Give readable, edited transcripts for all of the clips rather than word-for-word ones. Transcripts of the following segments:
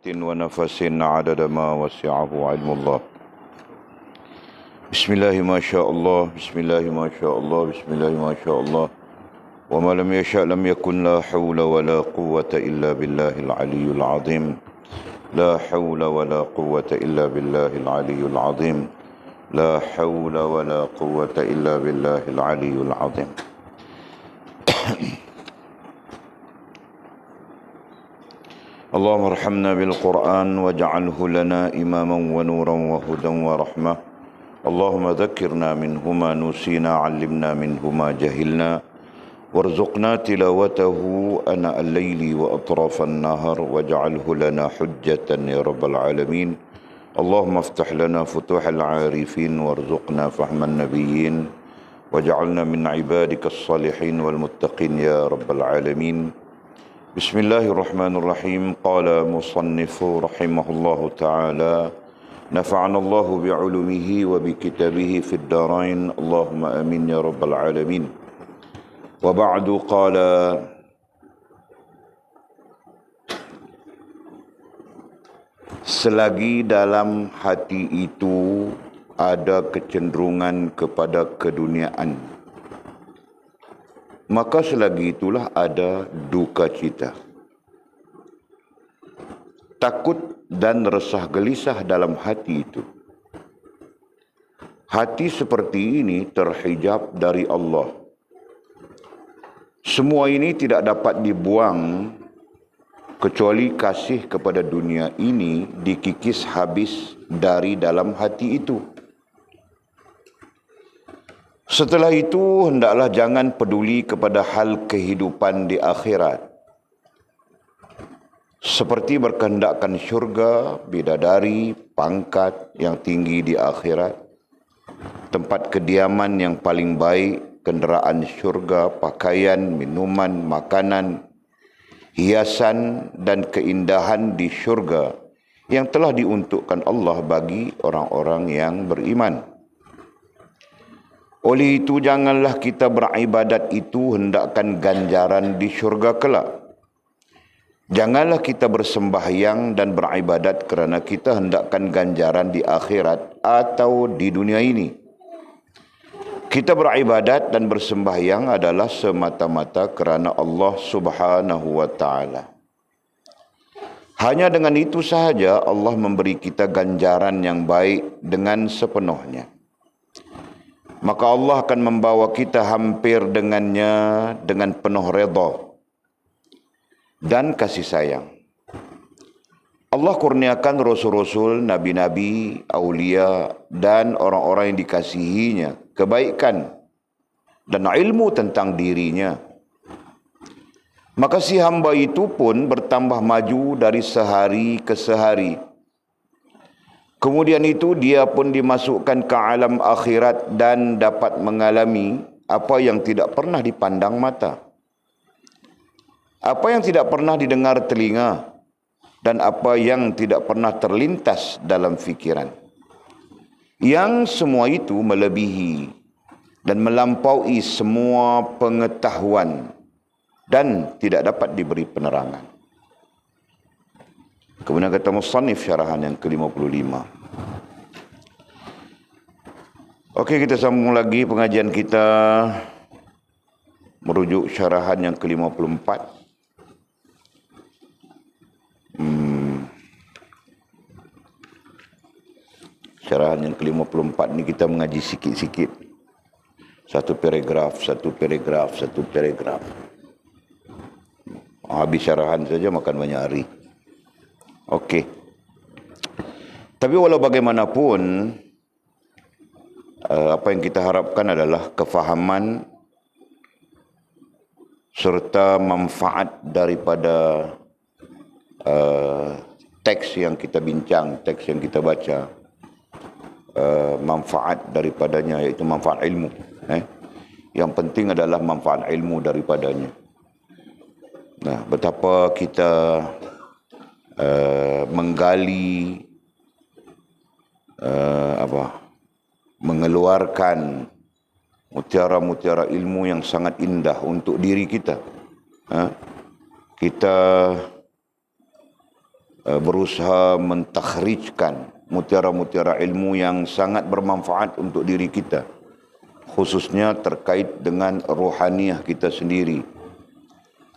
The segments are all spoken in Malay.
ونفس عدد ما وسعه علم الله. بسم الله ما شاء الله، بسم الله ما شاء الله، بسم الله ما شاء الله، وما لم يشاء لم يكن. لا حول ولا قوة إلا بالله العلي العظيم. لا حول ولا قوة إلا بالله العلي العظيم. لا حول ولا قوة إلا بالله العلي العظيم. اللهم ارحمنا بالقرآن واجعله لنا إماما ونورا وهدى ورحمة. اللهم ذكرنا منه ما نسينا، علمنا منه ما جهلنا، وارزقنا تلاوته آناء الليل وأطراف النهار، واجعله لنا حجة يا رب العالمين. اللهم افتح لنا فتوح العارفين، وارزقنا فهم النبيين، واجعلنا من عبادك الصالحين والمتقين يا رب العالمين. بسم الله الرحمن الرحيم. قال مصنف رحمه الله تعالى: نفعنا الله بعلومه وبكتابه في الدارين، اللهم آمين يا رب العالمين. وبعد، قال: selagi dalam hati itu ada kecenderungan kepada keduniaan, maka selagi itulah ada duka cita. Takut dan resah gelisah dalam hati itu. Hati seperti ini terhijab dari Allah. Semua ini tidak dapat dibuang kecuali kasih kepada dunia ini dikikis habis dari dalam hati itu. Setelah itu, hendaklah jangan peduli kepada hal kehidupan di akhirat, seperti berkehendakkan syurga, bidadari, pangkat yang tinggi di akhirat, tempat kediaman yang paling baik, kenderaan syurga, pakaian, minuman, makanan, hiasan dan keindahan di syurga yang telah diuntukkan Allah bagi orang-orang yang beriman. Oleh itu, janganlah kita beribadat itu hendakkan ganjaran di syurga kelak. Janganlah kita bersembahyang dan beribadat kerana kita hendakkan ganjaran di akhirat atau di dunia ini. Kita beribadat dan bersembahyang adalah semata-mata kerana Allah Subhanahu wa Ta'ala. Hanya dengan itu sahaja Allah memberi kita ganjaran yang baik dengan sepenuhnya. Maka Allah akan membawa kita hampir dengannya dengan penuh redha dan kasih sayang. Allah kurniakan rasul-rasul, nabi-nabi, aulia dan orang-orang yang dikasihinya kebaikan dan ilmu tentang dirinya. Maka si hamba itu pun bertambah maju dari sehari ke sehari. Kemudian itu dia pun dimasukkan ke alam akhirat dan dapat mengalami apa yang tidak pernah dipandang mata, apa yang tidak pernah didengar telinga, dan apa yang tidak pernah terlintas dalam fikiran. Yang semua itu melebihi dan melampaui semua pengetahuan dan tidak dapat diberi penerangan. Kemudian kata musannif syarahan yang ke-55. Okey, kita sambung lagi pengajian kita merujuk syarahan yang ke-54. Syarahan yang ke-54 ni kita mengaji sikit-sikit. Satu paragraf, satu paragraf, satu paragraf. Habis syarahan saja makan banyak hari. Okey. Tapi walau bagaimanapun, apa yang kita harapkan adalah kefahaman serta manfaat daripada teks yang kita bincang, teks yang kita baca. Manfaat daripadanya, iaitu manfaat ilmu. Yang penting adalah manfaat ilmu daripadanya. Nah, betapa kita menggali, mengeluarkan mutiara-mutiara ilmu yang sangat indah untuk diri kita. Kita berusaha mentakhrijkan mutiara-mutiara ilmu yang sangat bermanfaat untuk diri kita, khususnya terkait dengan rohaniah kita sendiri,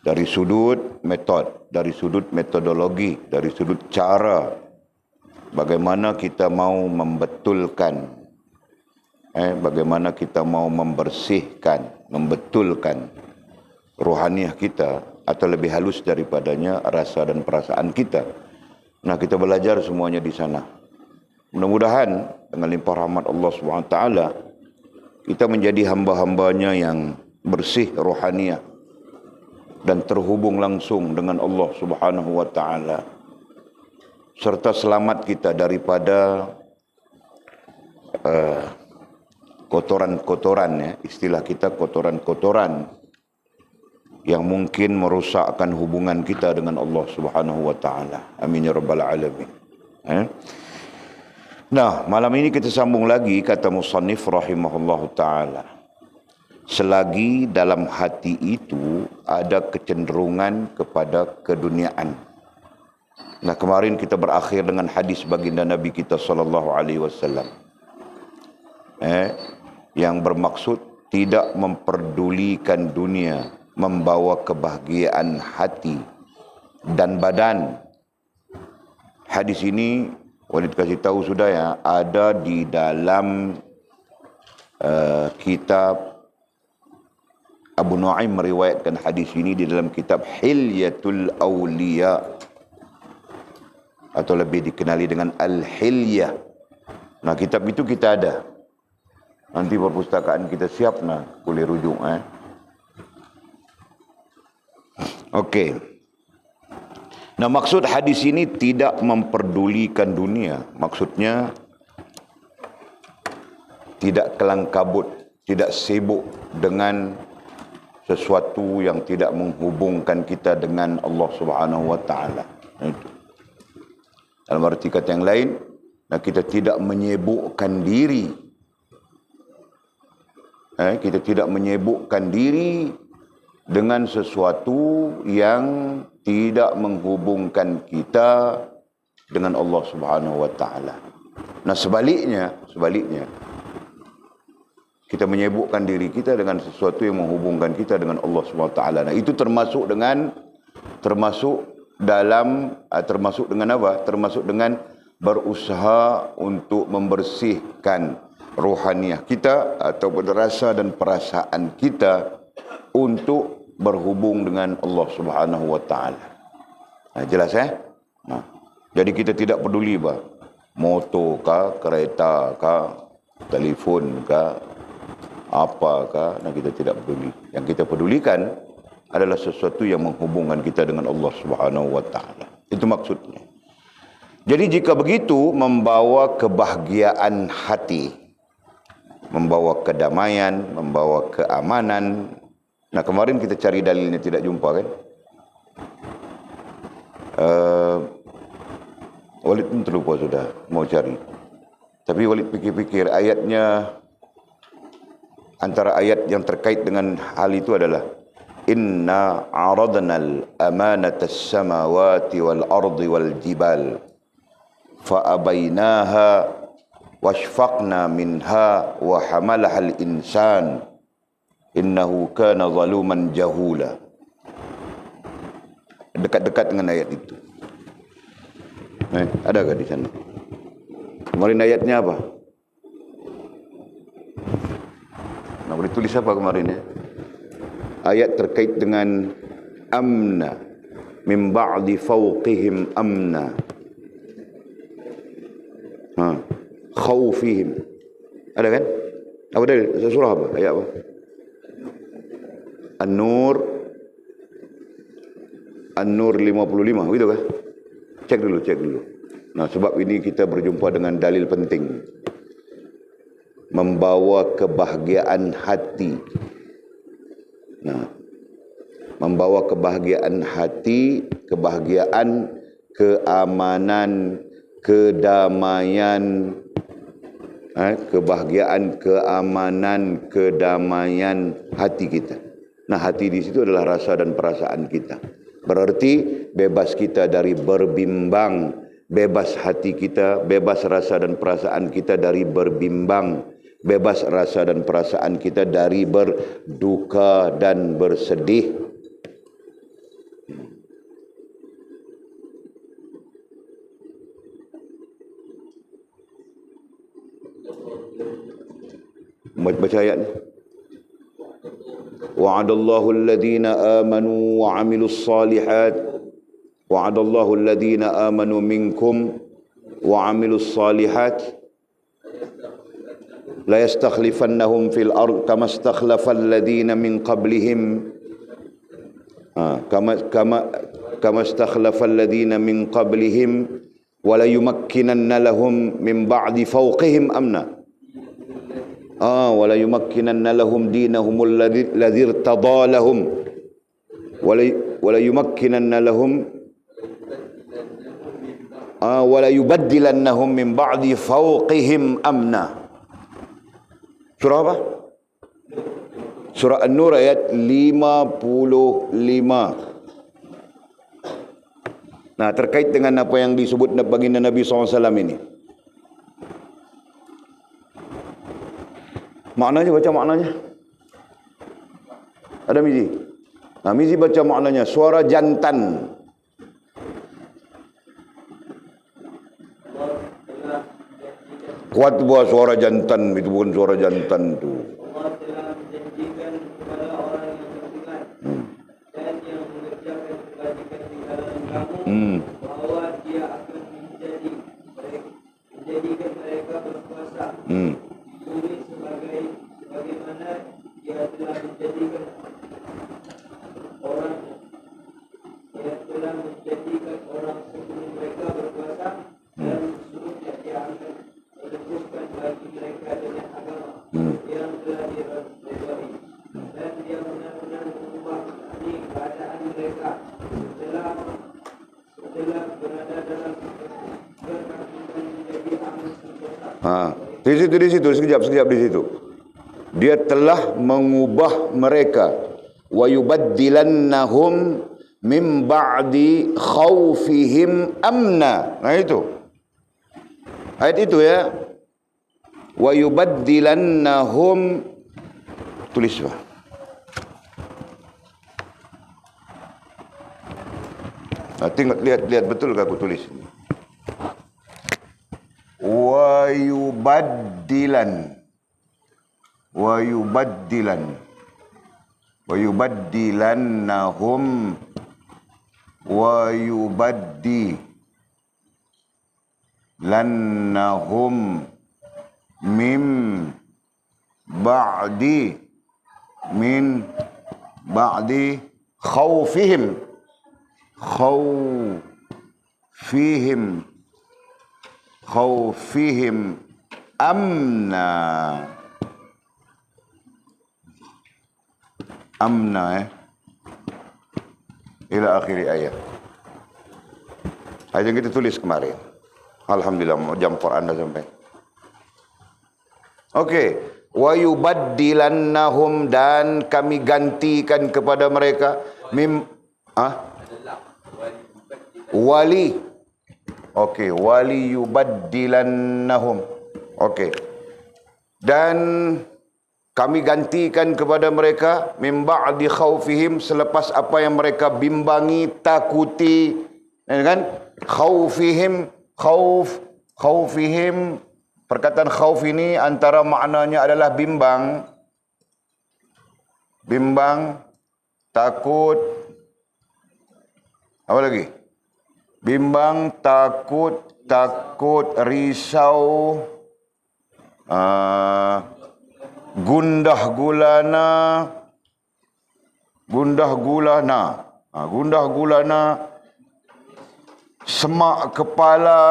dari sudut metodologi, dari sudut cara bagaimana kita mau membetulkan, bagaimana kita mau membetulkan rohaniah kita, atau lebih halus daripadanya rasa dan perasaan kita. Nah, kita belajar semuanya di sana. Mudah-mudahan dengan limpah rahmat Allah SWT, kita menjadi hamba-hambanya yang bersih rohaniah dan terhubung langsung dengan Allah Subhanahu wa taala, serta selamat kita daripada kotoran-kotoran, ya, istilah kita kotoran-kotoran yang mungkin merosakkan hubungan kita dengan Allah Subhanahu wa taala. Amin ya rabbal alamin. Nah, malam ini kita sambung lagi kata musannif rahimahullahu taala. Selagi dalam hati itu ada kecenderungan kepada keduniaan. Nah, kemarin kita berakhir dengan hadis baginda Nabi kita sallallahu alaihi wasallam, yang bermaksud tidak memperdulikan dunia membawa kebahagiaan hati dan badan. Hadis ini Walid kasih tahu sudah, ya, ada di dalam kitab Abu Nuaim meriwayatkan hadis ini di dalam kitab Hilyatul Awliya, atau lebih dikenali dengan Al-Hilyah. Nah, kitab itu kita ada. Nanti perpustakaan kita siap, nah, boleh rujuk. Okey. Nah, maksud hadis ini tidak memperdulikan dunia. Maksudnya tidak kelang kabut, tidak sibuk dengan sesuatu yang tidak menghubungkan kita dengan Allah Subhanahu wa taala. Itu. Dalam arti kata yang lain, kita tidak menyibukkan diri. Kita tidak menyibukkan diri dengan sesuatu yang tidak menghubungkan kita dengan Allah Subhanahu wa taala. Nah, sebaliknya kita menyibukkan diri kita dengan sesuatu yang menghubungkan kita dengan Allah Subhanahu wa taala. Nah, itu termasuk dengan apa? Termasuk dengan berusaha untuk membersihkan rohaniah kita atau rasa dan perasaan kita untuk berhubung dengan Allah Subhanahu wa taala. Nah, jelas, Nah, jadi kita tidak peduli motor kah, kereta kah, telefon kah, apakah, nah, kita tidak peduli. Yang kita pedulikan adalah sesuatu yang menghubungkan kita dengan Allah Subhanahu wa taala. Itu maksudnya. Jadi jika begitu, membawa kebahagiaan hati, membawa kedamaian, membawa keamanan. Nah, kemarin kita cari dalilnya tidak jumpa, kan? Walid pun terlupa sudah mau cari. Tapi Walid fikir-fikir ayatnya, antara ayat yang terkait dengan hal itu adalah inna aradnal amanata as-samawati wal ardi wal jibal fa abainaha washfaqna minha wa hamalaha al-insan innahu kana zaluman jahula. Dekat-dekat dengan ayat itu. Adakah di sana? Kemarin ayatnya apa? Nah, boleh tulis apa kemarin, ya? Ayat terkait dengan amna min ba'di fawqihim amna. Khawfihim. Ada kan? Apa dalil? Surah apa? Ayat apa? An-Nur 55, begitu kah? Cek dulu. Nah, sebab ini kita berjumpa dengan dalil penting. Membawa kebahagiaan hati. Nah, membawa kebahagiaan hati, kebahagiaan, keamanan, kedamaian, kebahagiaan, keamanan, kedamaian hati kita. Nah, hati di situ adalah rasa dan perasaan kita. Berarti bebas kita dari berbimbang, bebas hati kita, bebas rasa dan perasaan kita dari berbimbang, bebas rasa dan perasaan kita dari berduka dan bersedih. Baca ayat ni. Wa'adallahu alladhina amanu wa 'amilus salihat. Wa'adallahu alladhina amanu minkum wa 'amilus salihat. La yastakhlifannahum fil ard kama istakhlafal ladhina min qablihim. Kama istakhlafal ladhina min qablihim wa la yumakkinanna lahum min ba'di fawqihim amna. Wala yumakkinanna lahum dinahumul ladzi irtada lahum wala yumakkinanna lahum wala yubaddilannahum min ba'di fawqihim amna. Surah apa? Surah An-Nur ayat 55. Nah, terkait dengan apa yang disebut baginda Nabi SAW ini, maknanya, baca maknanya. Ada Mizi? Nah, Mizi baca maknanya. Suara jantan. Kuat buat suara jantan. Itu bukan suara jantan tu. Allah telah menjanjikan kepada orang yang beriman dan yang mengerjakan kebajikan di kalangan kamu bahwa Dia akan menjadikan mereka berkuasa. Ditulis sebagaimana Dia telah menjadikan orang sebelum mereka berkuasa dan seterusnya Dia akan menentukan bagi mereka dengan agama yang telah diridhai, dan Dia benar-benar mengubah keadaan mereka setelah berada dalam kekafiran menjadi aman sentosa. Di situ, sekejap di situ. Dia telah mengubah mereka. Wa yubaddilannahum min ba'di khawfihim amna. Nah itu. Ayat itu ya. Wa yubaddilannahum, tulis bah. Tengok, lihat betul ke aku tulis ini. Wa yubaddilannahum min ba'di khawfihim amna ila akhir ayat. Ayat yang kita tulis kemarin. Alhamdulillah, jam Quran dah sampai. Okey, wa yubaddilannahum, dan kami gantikan kepada mereka wali. Okey, wali yubaddilannahum. Okey. Dan kami gantikan kepada mereka min ba'di khaufihim, selepas apa yang mereka bimbangi, takuti, kan? Khaufihim, khaufihim. Perkataan khauf ini antara maknanya adalah bimbang, takut, apa lagi? Bimbang, takut, risau, gundah gulana, semak kepala.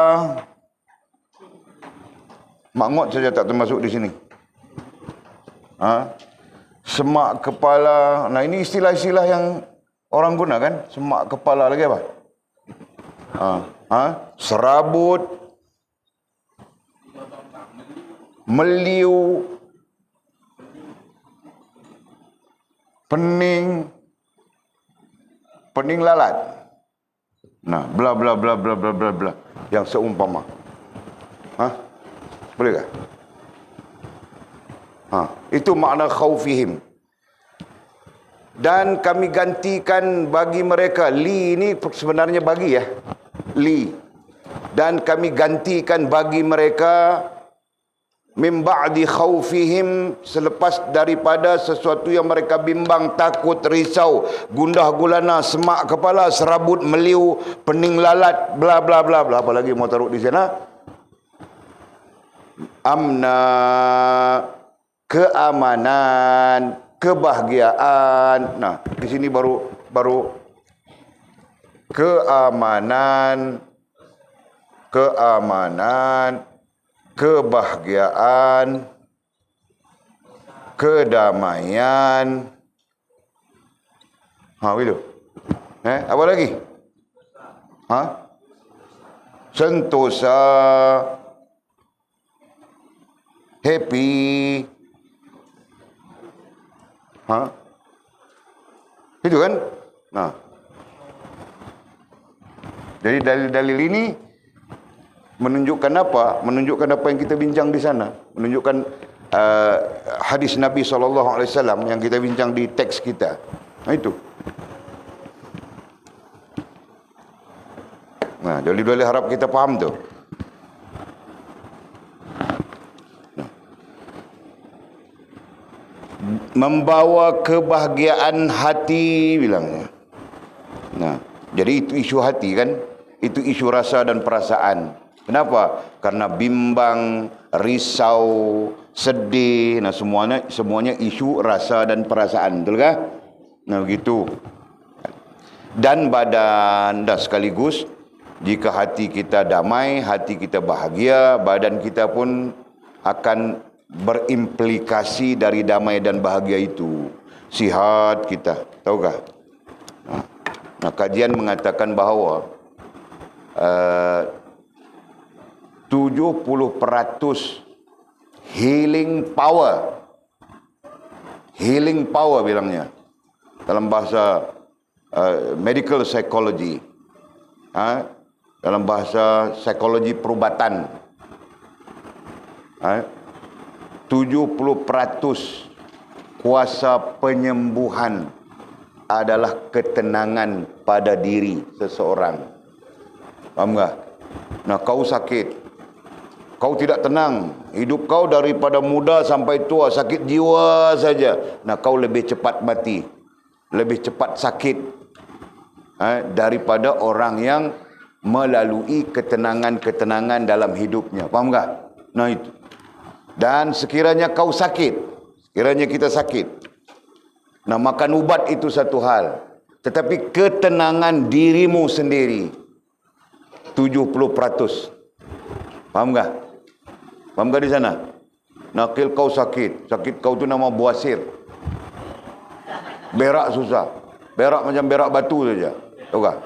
Makmud saja tak termasuk di sini. Semak kepala. Nah, ini istilah-istilah yang orang guna kan? Semak kepala lagi apa? Serabut, meliu, pening, pening lalat. Nah, bla bla bla bla bla bla bla yang seumpama. Boleh tak? Itu makna khaufihim. Dan kami gantikan bagi mereka, li ini sebenarnya bagi ya, li. Dan kami gantikan bagi mereka min ba'di khaufihim, selepas daripada sesuatu yang mereka bimbang, takut, risau, gundah gulana, semak kepala, serabut, meliu, pening lalat, bla bla bla bla. Apa lagi mau taruh di sana? Amna, keamanan, kebahagiaan. Nah, di sini baru keamanan, kebahagiaan, kedamaian. Begitu. Apa lagi? Sentosa, happy. Itu kan? Nah. Jadi dalil-dalil ini menunjukkan apa? Menunjukkan apa yang kita bincang di sana. Menunjukkan hadis Nabi SAW yang kita bincang di teks kita. Nah, itu. Nah, dalil-dalil harap kita faham tu. Membawa kebahagiaan hati bilangnya. Nah, jadi itu isu hati kan? Itu isu rasa dan perasaan. Kenapa? Karena bimbang, risau, sedih, nah semuanya isu rasa dan perasaan, betul kah? Nah, begitu. Dan badan, dah sekaligus jika hati kita damai, hati kita bahagia, badan kita pun akan berimplikasi dari damai dan bahagia itu. Sihat kita, tahukah? Nah, kajian mengatakan bahawa 70% healing power bilangnya dalam bahasa medical psychology, dalam bahasa psikologi perubatan, 70% kuasa penyembuhan adalah ketenangan pada diri seseorang. Faham tak? Nah, kau sakit, kau tidak tenang, hidup kau daripada muda sampai tua sakit jiwa saja. Nah, kau lebih cepat mati, lebih cepat sakit daripada orang yang melalui ketenangan-ketenangan dalam hidupnya. Faham tak? Nah, itu. Dan sekiranya kau sakit, sekiranya kita sakit, nah, makan ubat itu satu hal, tetapi ketenangan dirimu sendiri 70%. Faham tak? Faham tak di sana? Nakil kau sakit kau tu nama buasir. Berak susah. Berak macam berak batu saja. Tahu tak?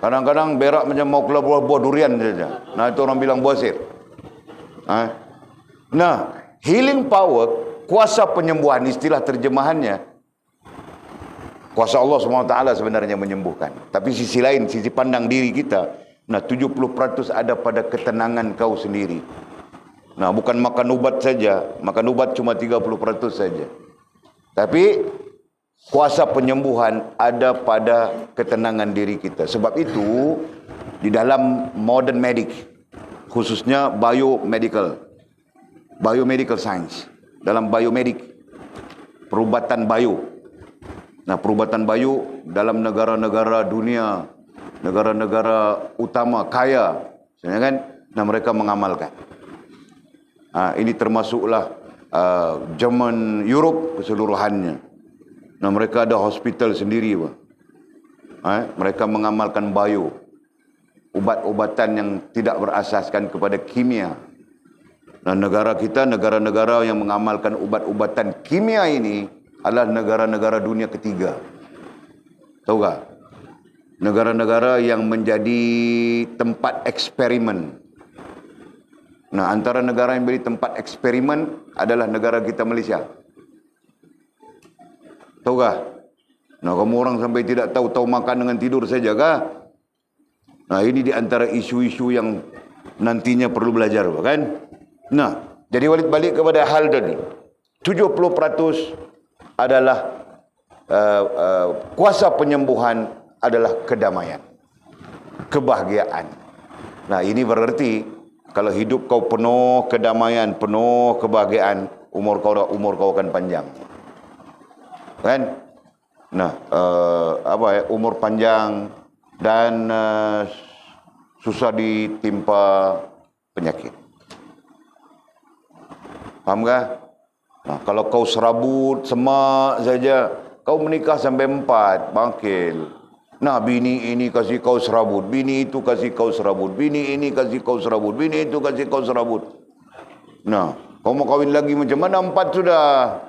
Kadang-kadang berak macam mau keluar buah durian saja. Nah, itu orang bilang buasir. Nah, healing power, kuasa penyembuhan, istilah terjemahannya, kuasa Allah SWT sebenarnya menyembuhkan. Tapi sisi lain, sisi pandang diri kita, nah 70% ada pada ketenangan kau sendiri. Nah, bukan makan ubat saja. Makan ubat cuma 30% saja. Tapi kuasa penyembuhan ada pada ketenangan diri kita. Sebab itu di dalam modern medic, khususnya biomedical science, dalam biomedik, perubatan bio. Nah, perubatan bio dalam negara-negara dunia, negara-negara utama kaya, sebenarnya kan, nah mereka mengamalkan. Ini termasuklah Jerman, Europe keseluruhannya. Nah, mereka ada hospital sendiri, mereka mengamalkan bio, ubat-ubatan yang tidak berasaskan kepada kimia. Nah, negara kita, negara-negara yang mengamalkan ubat-ubatan kimia ini adalah negara-negara dunia ketiga. Tahu tak? Negara-negara yang menjadi tempat eksperimen. Nah, antara negara yang menjadi tempat eksperimen adalah negara kita, Malaysia. Tahu tak? Nah, kamu orang sampai tidak tahu makan dengan tidur saja kah? Nah, ini di antara isu-isu yang nantinya perlu belajar, kan? Nah, jadi balik kepada hal tadi. 70% adalah kuasa penyembuhan adalah kedamaian, kebahagiaan. Nah, ini berarti kalau hidup kau penuh kedamaian, penuh kebahagiaan, umur kau akan panjang, kan? Nah, umur panjang dan susah ditimpa penyakit. Faham kah? Nah, kalau kau serabut semak saja, kau menikah sampai 4, bangkil. Nah, bini ini kasih kau serabut, bini itu kasih kau serabut, bini ini kasih kau serabut, bini itu kasih kau serabut. Nah, kau mau kawin lagi macam mana? 4 sudah.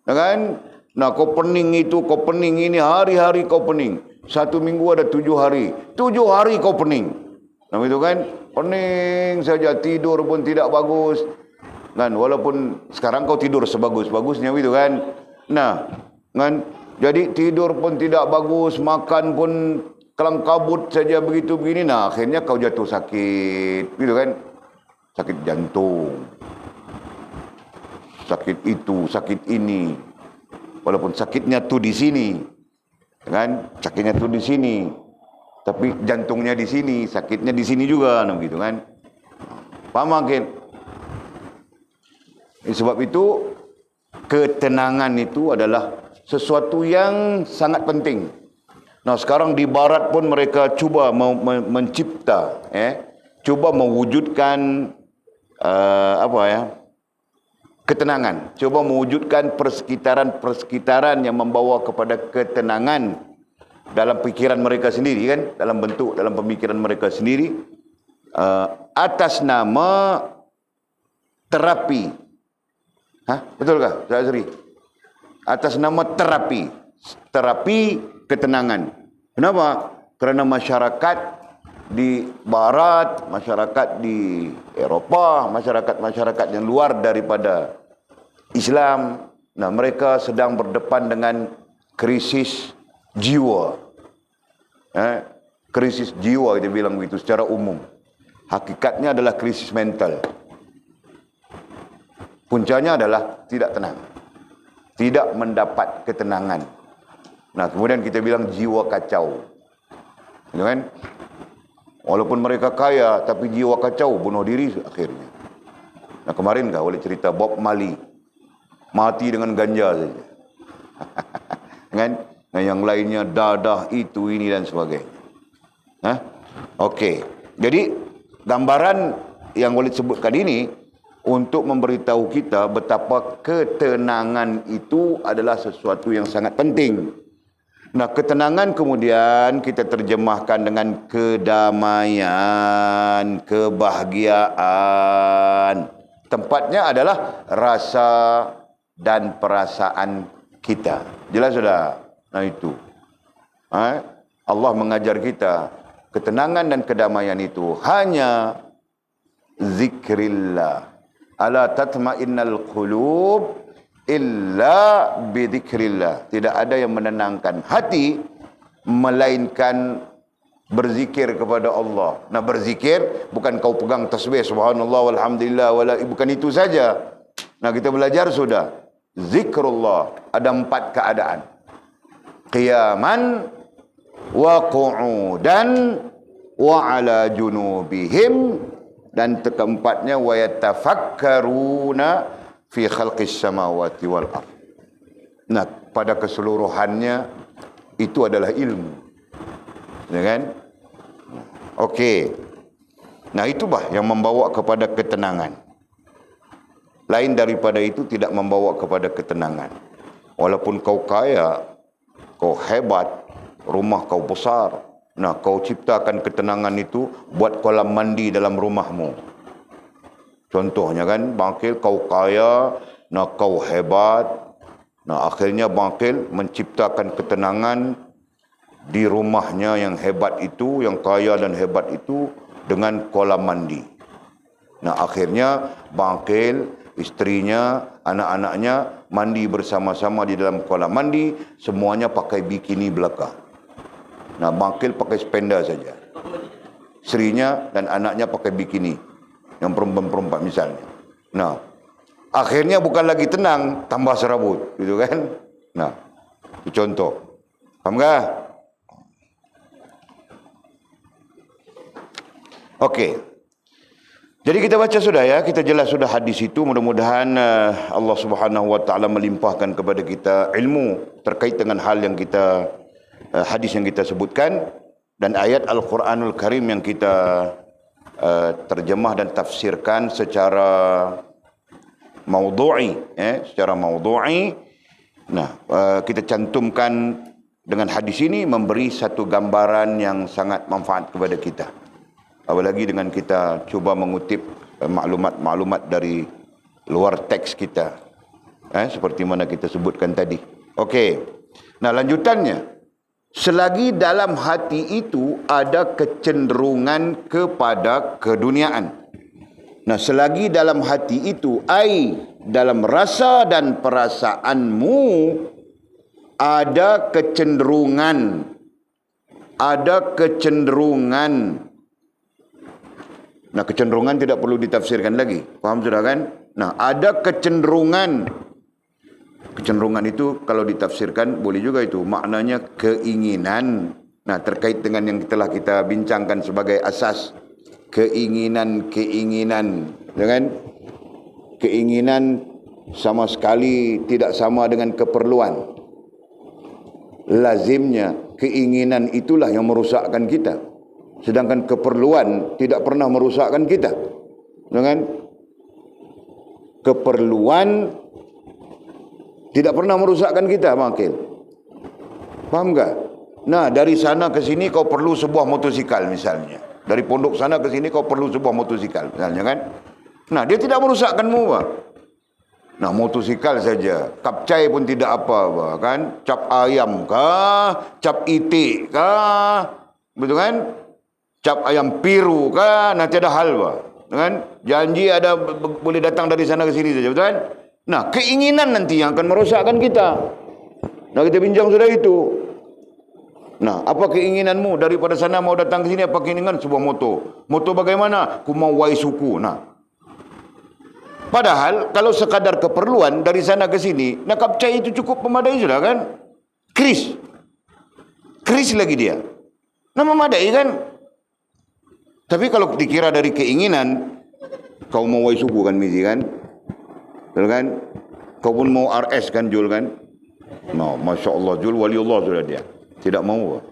Nah, kan? Nah, kau pening itu, kau pening ini, hari-hari kau pening. 1 minggu ada 7 hari. 7 hari kau pening. Nah, itu kan? Pening saja, tidur pun tidak bagus. Kan? Walaupun sekarang kau tidur sebagus-bagusnya itu kan. Nah, kan? Jadi tidur pun tidak bagus, makan pun kelang kabut saja begitu begini. Nah, akhirnya kau jatuh sakit, gitu kan? Sakit jantung. Sakit itu, sakit ini. Walaupun sakitnya tuh di sini, kan? Sakitnya tuh di sini, tapi jantungnya di sini, sakitnya di sini juga, nah gitu kan? Paham makin? Sebab itu ketenangan itu adalah sesuatu yang sangat penting. Nah, sekarang di Barat pun mereka cuba mencipta, cuba mewujudkan ketenangan, coba mewujudkan persekitaran yang membawa kepada ketenangan dalam pikiran mereka sendiri, kan, dalam pemikiran mereka sendiri, atas nama terapi. Betulkah, Ustaz Azri? Atas nama terapi ketenangan. Kenapa? Kerana masyarakat di Barat, masyarakat di Eropah, masyarakat yang luar daripada Islam, nah mereka sedang berdepan dengan krisis jiwa. Krisis jiwa kita bilang begitu secara umum. Hakikatnya adalah krisis mental. Puncanya adalah tidak tenang, tidak mendapat ketenangan. Nah, kemudian kita bilang jiwa kacau, kan? Walaupun mereka kaya, tapi jiwa kacau, bunuh diri akhirnya. Nah, kemarin kah boleh cerita Bob Marley mati dengan ganja saja. Kan? Nah, yang lainnya dadah itu ini dan sebagainya. Okey. Jadi gambaran yang boleh sebutkan ini untuk memberitahu kita betapa ketenangan itu adalah sesuatu yang sangat penting. Nah, ketenangan kemudian kita terjemahkan dengan kedamaian, kebahagiaan. Tempatnya adalah rasa dan perasaan kita. Jelas sudah? Nah, itu. Allah mengajar kita ketenangan dan kedamaian itu hanya zikrillah. Ala tatma'innal qulub illa bidzikrillah. Tidak ada yang menenangkan hati melainkan berzikir kepada Allah. Nah, berzikir bukan kau pegang tasbih subhanallah walhamdulillah bukan itu saja. Nah, kita belajar sudah. Zikrullah ada 4 keadaan. Qiyaman wa qu'udan wa ala junubihim, dan keempatnya wa yatafakkaruna fi khalqis samawati wal ardh. Nah, pada keseluruhannya itu adalah ilmu. Ya kan? Okey. Nah, itu yang membawa kepada ketenangan. Lain daripada itu tidak membawa kepada ketenangan. Walaupun kau kaya, kau hebat, rumah kau besar, nah, kau ciptakan ketenangan itu buat kolam mandi dalam rumahmu. Contohnya kan, bangkil kau kaya, nah kau hebat, nah akhirnya bangkil menciptakan ketenangan di rumahnya yang hebat itu, yang kaya dan hebat itu dengan kolam mandi. Nah, akhirnya bangkil Isterinya, anak-anaknya mandi bersama-sama di dalam kolam mandi, semuanya pakai bikini belaka. Nah, bangkil pakai spenda saja. Isterinya dan anaknya pakai bikini. Yang perempuan-perempuan misalnya. Nah, akhirnya bukan lagi tenang, tambah serabut, gitu kan? Nah, itu contoh. Faham tak? Okey. Jadi kita baca sudah ya, kita jelas sudah hadis itu. Mudah-mudahan Allah Subhanahu Wa Taala melimpahkan kepada kita ilmu terkait dengan hal yang kita hadis yang kita sebutkan dan ayat Al-Quranul Karim yang kita terjemah dan tafsirkan secara maudhu'i, secara maudhu'i. Nah, kita cantumkan dengan hadis ini memberi satu gambaran yang sangat manfaat kepada kita. Apalagi dengan kita cuba mengutip maklumat-maklumat dari luar teks kita. Seperti mana kita sebutkan tadi. Okey. Nah, lanjutannya. Selagi dalam hati itu ada kecenderungan kepada keduniaan. Nah, selagi dalam hati itu, dalam rasa dan perasaanmu ada kecenderungan. Ada kecenderungan. Nah, kecenderungan tidak perlu ditafsirkan lagi. Faham sudah kan? Nah, ada kecenderungan. Kecenderungan itu kalau ditafsirkan boleh juga itu. Maknanya keinginan. Nah, terkait dengan yang telah kita bincangkan sebagai asas. Keinginan-keinginan. Ya kan? Keinginan sama sekali tidak sama dengan keperluan. Lazimnya keinginan itulah yang merusakkan kita. Sedangkan keperluan tidak pernah merusakkan kita. Dengan keperluan tidak pernah merusakkan kita, makin. Faham tak? Nah, dari sana ke sini kau perlu sebuah motosikal misalnya. Dari pondok sana ke sini kau perlu sebuah motosikal misalnya kan. Nah, dia tidak merusakkanmu, Pak. Nah, motosikal saja. Kapcai pun tidak apa, kan? Cap ayam kah? Cap itik kah? Betul kan? Cap ayam piru kah? Nanti ada hal, Pak. Kan? Janji ada boleh datang dari sana ke sini saja, betul kan? Nah, keinginan nanti yang akan merosakkan kita. Nah, kita bincang sudah itu. Nah, apa keinginanmu daripada sana mau datang ke sini? Apa keinginan? Sebuah moto. Moto bagaimana? Ku mau wai suku. Nah, padahal kalau sekadar keperluan dari sana ke sini, nah kapcai itu cukup memadai sudah kan? Kris lagi dia. Nah, memadai kan? Tapi kalau dikira dari keinginan, kau mau wai suku kan, Mizi kan? Betul kan? Kau pun mau RS kan, Jul kan? Nah, Masya Allah, Jul waliullah sudah dia. Tidak mau.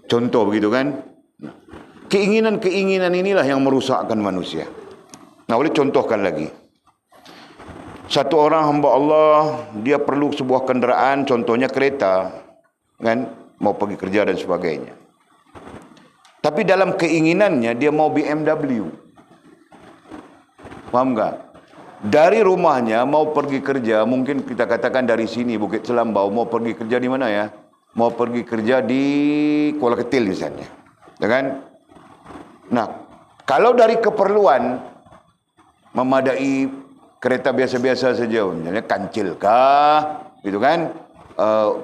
Contoh begitu kan? Keinginan-keinginan inilah yang merusakkan manusia. Nah, boleh contohkan lagi. Satu orang hamba Allah, dia perlu sebuah kenderaan, contohnya kereta. Kan? Mau pergi kerja dan sebagainya. Tapi dalam keinginannya, dia mau BMW. Faham tak? Dari rumahnya mau pergi kerja, mungkin kita katakan dari sini Bukit Selambau, mau pergi kerja di mana ya? Mau pergi kerja di Kuala Ketil misalnya. Ya kan? Nah, kalau dari keperluan memadai kereta biasa-biasa saja, misalnya kancil kah, gitu kan?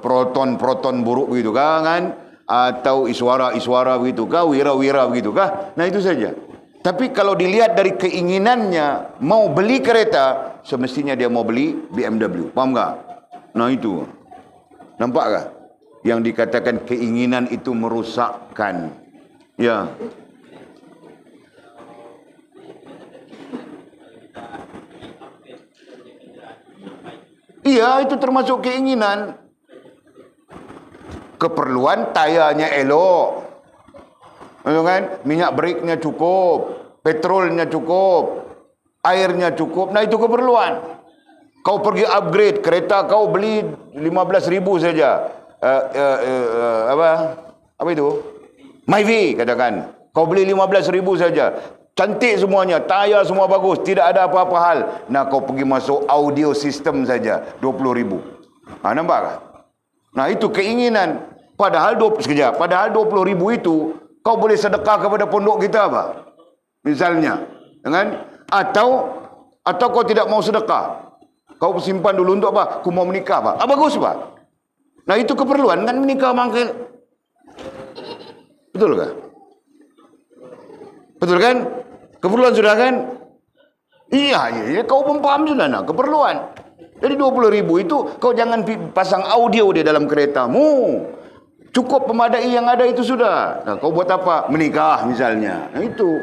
Proton buruk gitu kan? Atau iswara begitu kah? Wira begitu kah? Nah, itu saja. Tapi kalau dilihat dari keinginannya mau beli kereta, semestinya dia mau beli BMW. Faham tak? Nah, itu. Nampak tak? Yang dikatakan keinginan itu merusakkan. Ya. Iya, itu termasuk keinginan. Keperluan tayarnya elok. Kan? Minyak brake-nya cukup, petrolnya cukup, airnya cukup. Nah, itu keperluan. Kau pergi upgrade kereta, kau beli 15,000 saja. Apa itu? Myvi katakan. Kau beli 15,000 saja. Cantik semuanya, tayar semua bagus, tidak ada apa-apa hal. Nah, kau pergi masuk audio system saja, 20,000. Nampak tak? Nah, itu keinginan. Padahal 20,000 itu kau boleh sedekah kepada pondok kita apa? Misalnya, kan? Atau kau tidak mau sedekah. Kau simpan dulu untuk apa? Aku mau menikah, Pak. Bagus, Pak. Nah, itu keperluan kan menikah mangkil. Betul kah? Betul kan? Keperluan sudah kan? Iya, kau pun paham sudah nak, keperluan. Jadi 20.000 itu kau jangan pasang audio di dalam keretamu. Cukup pemadai yang ada itu sudah. Nah, kau buat apa? Menikah misalnya. Nah, itu.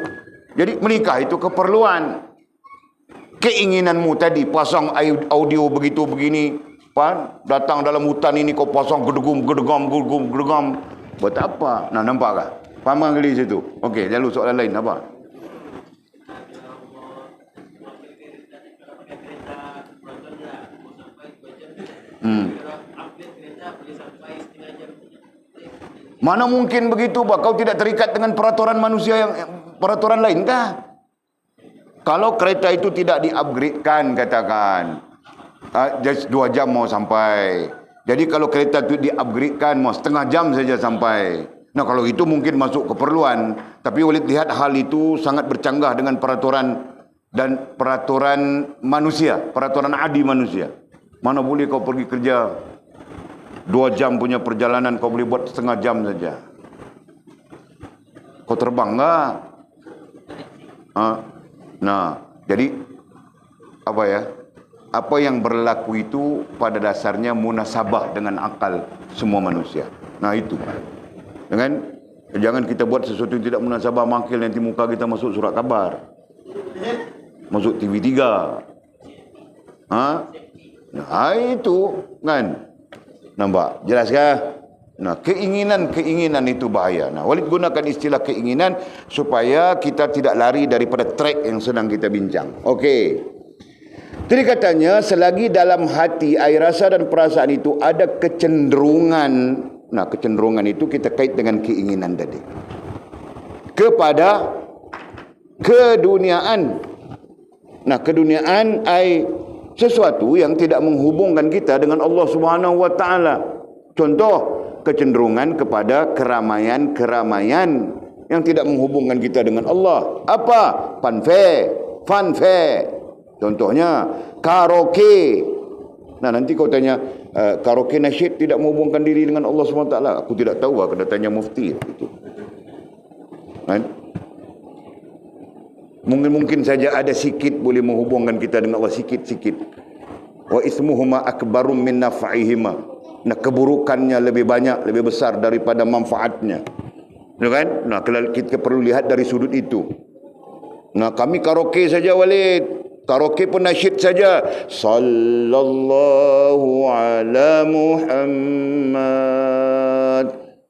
Jadi menikah itu keperluan. Keinginanmu tadi pasang audio begitu begini, Pan, datang dalam hutan ini kau pasang gedegum. Buat apa? Nah, nampak tak? Faham kan di situ? Okey, lalu soalan lain apa? Mana mungkin begitu, Pak? Kau tidak terikat dengan peraturan manusia peraturan lain kah? Kalau kereta itu tidak di-upgrade-kan, katakan 2 jam mau sampai. Jadi kalau kereta itu di-upgrade-kan, mau setengah jam saja sampai. Nah, kalau itu mungkin masuk keperluan. Tapi Walid lihat hal itu sangat bercanggah dengan peraturan dan peraturan manusia, peraturan adi manusia. Mana boleh kau pergi kerja 2 jam punya perjalanan, kau boleh buat setengah jam saja. Kau terbang enggak? Nah, jadi apa ya? Apa yang berlaku itu pada dasarnya munasabah dengan akal semua manusia. Nah, itu. Jangan kita buat sesuatu yang tidak munasabah, mangkil nanti muka kita masuk surat khabar. Masuk TV3. Nah, itu kan. Nampak? Jelaskah? Nah, keinginan itu bahaya. Nah, Walid gunakan istilah keinginan supaya kita tidak lari daripada track yang sedang kita bincang. Okey. Jadi katanya, selagi dalam hati, air rasa dan perasaan itu ada kecenderungan. Nah, kecenderungan itu kita kait dengan keinginan tadi. Kepada keduniaan. Nah, keduniaan sesuatu yang tidak menghubungkan kita dengan Allah Subhanahu wa taala. Contoh, kecenderungan kepada keramaian-keramaian yang tidak menghubungkan kita dengan Allah. Apa? Fanfare. Contohnya karaoke. Nah, nanti kau tanya, karaoke nasyid tidak menghubungkan diri dengan Allah Subhanahu wa taala. Aku tidak tahu, kena tanya mufti itu. Kan? Mungkin saja ada sikit boleh menghubungkan kita dengan Allah, sikit. Wa ismuhuma akbarum min naf'ihima. Nah, keburukannya lebih banyak, lebih besar daripada manfaatnya. Kan? Nah, kita perlu lihat dari sudut itu. Nah, kami karaoke saja, Walid. Karaoke pun nasyid saja. Sallallahu ala Muhammad.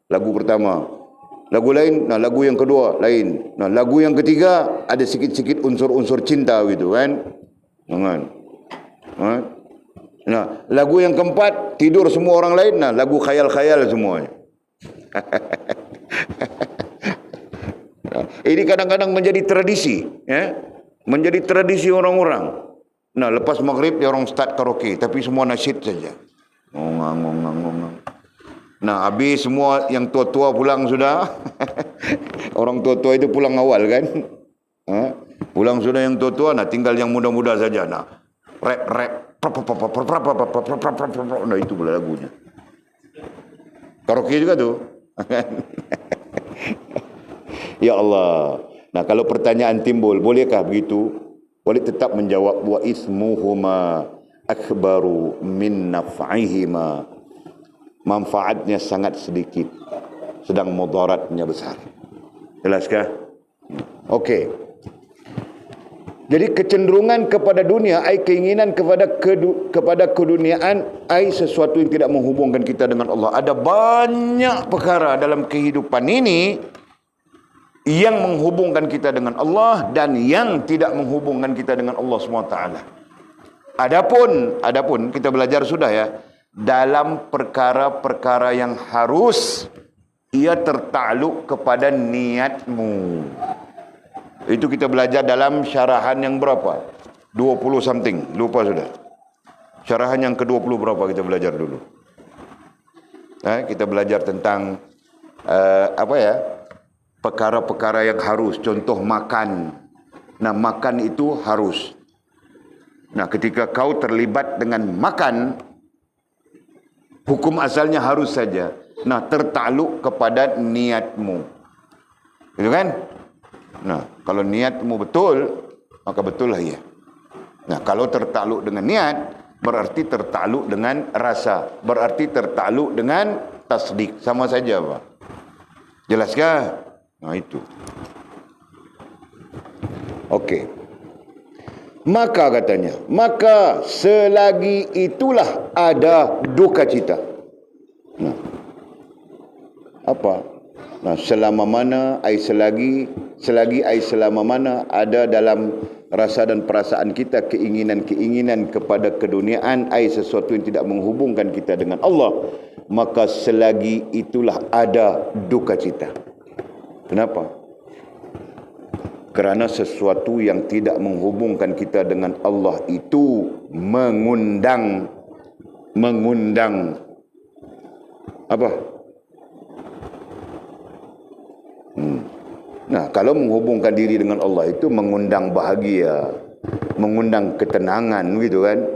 Lagu pertama. Lagu lain, nah lagu yang kedua lain. Nah, lagu yang ketiga ada sikit-sikit unsur-unsur cinta gitu kan. Nah, lagu yang keempat tidur semua orang lain. Nah, lagu khayal-khayal semuanya. Ini kadang-kadang menjadi tradisi, ya. Menjadi tradisi orang-orang. Nah, lepas maghrib dia orang start karaoke, tapi semua nasyid saja. Ngong. Nah, habis semua yang tua-tua pulang sudah. Orang tua-tua itu pulang awal kan. Pulang sudah yang tua-tua, nah tinggal yang muda-muda saja. Nah, rap. Nah, itu pula lagunya. Karaoke juga tuh. Ya Allah. Nah, kalau pertanyaan timbul, bolehkah begitu? Boleh tetap menjawab wa ismuhuma akbaru min naf'ihima. Manfaatnya sangat sedikit, sedang mudaratnya besar. Jelaskah? Okey. Jadi kecenderungan kepada dunia, keinginan kepada keduniaan, sesuatu yang tidak menghubungkan kita dengan Allah. Ada banyak perkara dalam kehidupan ini yang menghubungkan kita dengan Allah dan yang tidak menghubungkan kita dengan Allah SWT. Adapun kita belajar sudah ya, dalam perkara-perkara yang harus ia tertakluk kepada niatmu. Itu kita belajar dalam syarahan yang berapa? 20 something, lupa sudah. Syarahan yang ke-20 berapa kita belajar dulu? Kita belajar tentang perkara-perkara yang harus, contoh makan. Nah, makan itu harus. Nah, ketika kau terlibat dengan makan, hukum asalnya harus saja. Nah, tertakluk kepada niatmu. Gitu kan? Nah, kalau niatmu betul, maka betul lah ya. Nah, kalau tertakluk dengan niat, berarti tertakluk dengan rasa. Berarti tertakluk dengan tasdik. Sama saja, Pak. Jelaskah? Nah, itu. Okey. Maka katanya, maka selagi itulah ada duka cita. Nah, apa? Nah, selama mana, selama mana ada dalam rasa dan perasaan kita keinginan-keinginan kepada keduniaan, sesuatu yang tidak menghubungkan kita dengan Allah, maka selagi itulah ada duka cita. Kenapa? Kerana sesuatu yang tidak menghubungkan kita dengan Allah itu mengundang apa? Nah, kalau menghubungkan diri dengan Allah itu mengundang bahagia, mengundang ketenangan, gitu kan?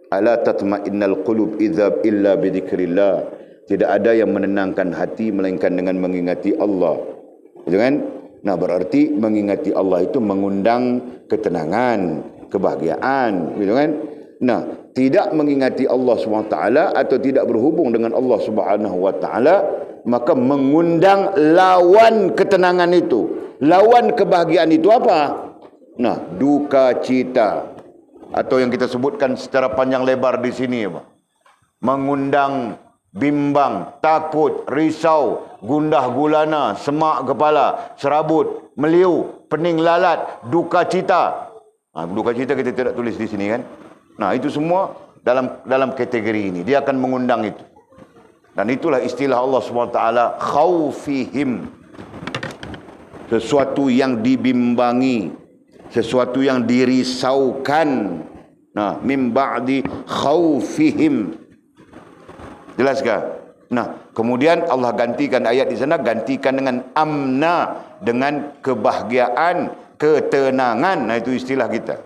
Ala tatma'innal qulub idza illa bidzikrillah. Tidak ada yang menenangkan hati melainkan dengan mengingati Allah. Gitu kan? Nah, berarti mengingati Allah itu mengundang ketenangan, kebahagiaan, gitu kan? Nah, tidak mengingati Allah SWT atau tidak berhubung dengan Allah SWT, maka mengundang lawan ketenangan itu. Lawan kebahagiaan itu apa? Nah, duka cita. Atau yang kita sebutkan secara panjang lebar di sini, Pak. Mengundang bimbang, takut, risau, gundah gulana, semak kepala, serabut, meliu, pening lalat, duka cita. Nah, duka cita kita tidak tulis di sini kan? Nah, itu semua dalam kategori ini. Dia akan mengundang itu. Dan itulah istilah Allah SWT, khawfihim. Sesuatu yang dibimbangi, sesuatu yang dirisaukan. Nah, min ba'di khawfihim. Jelaskah? Nah, kemudian Allah gantikan ayat di sana, gantikan dengan amna, dengan kebahagiaan, ketenangan. Nah, itu istilah kita.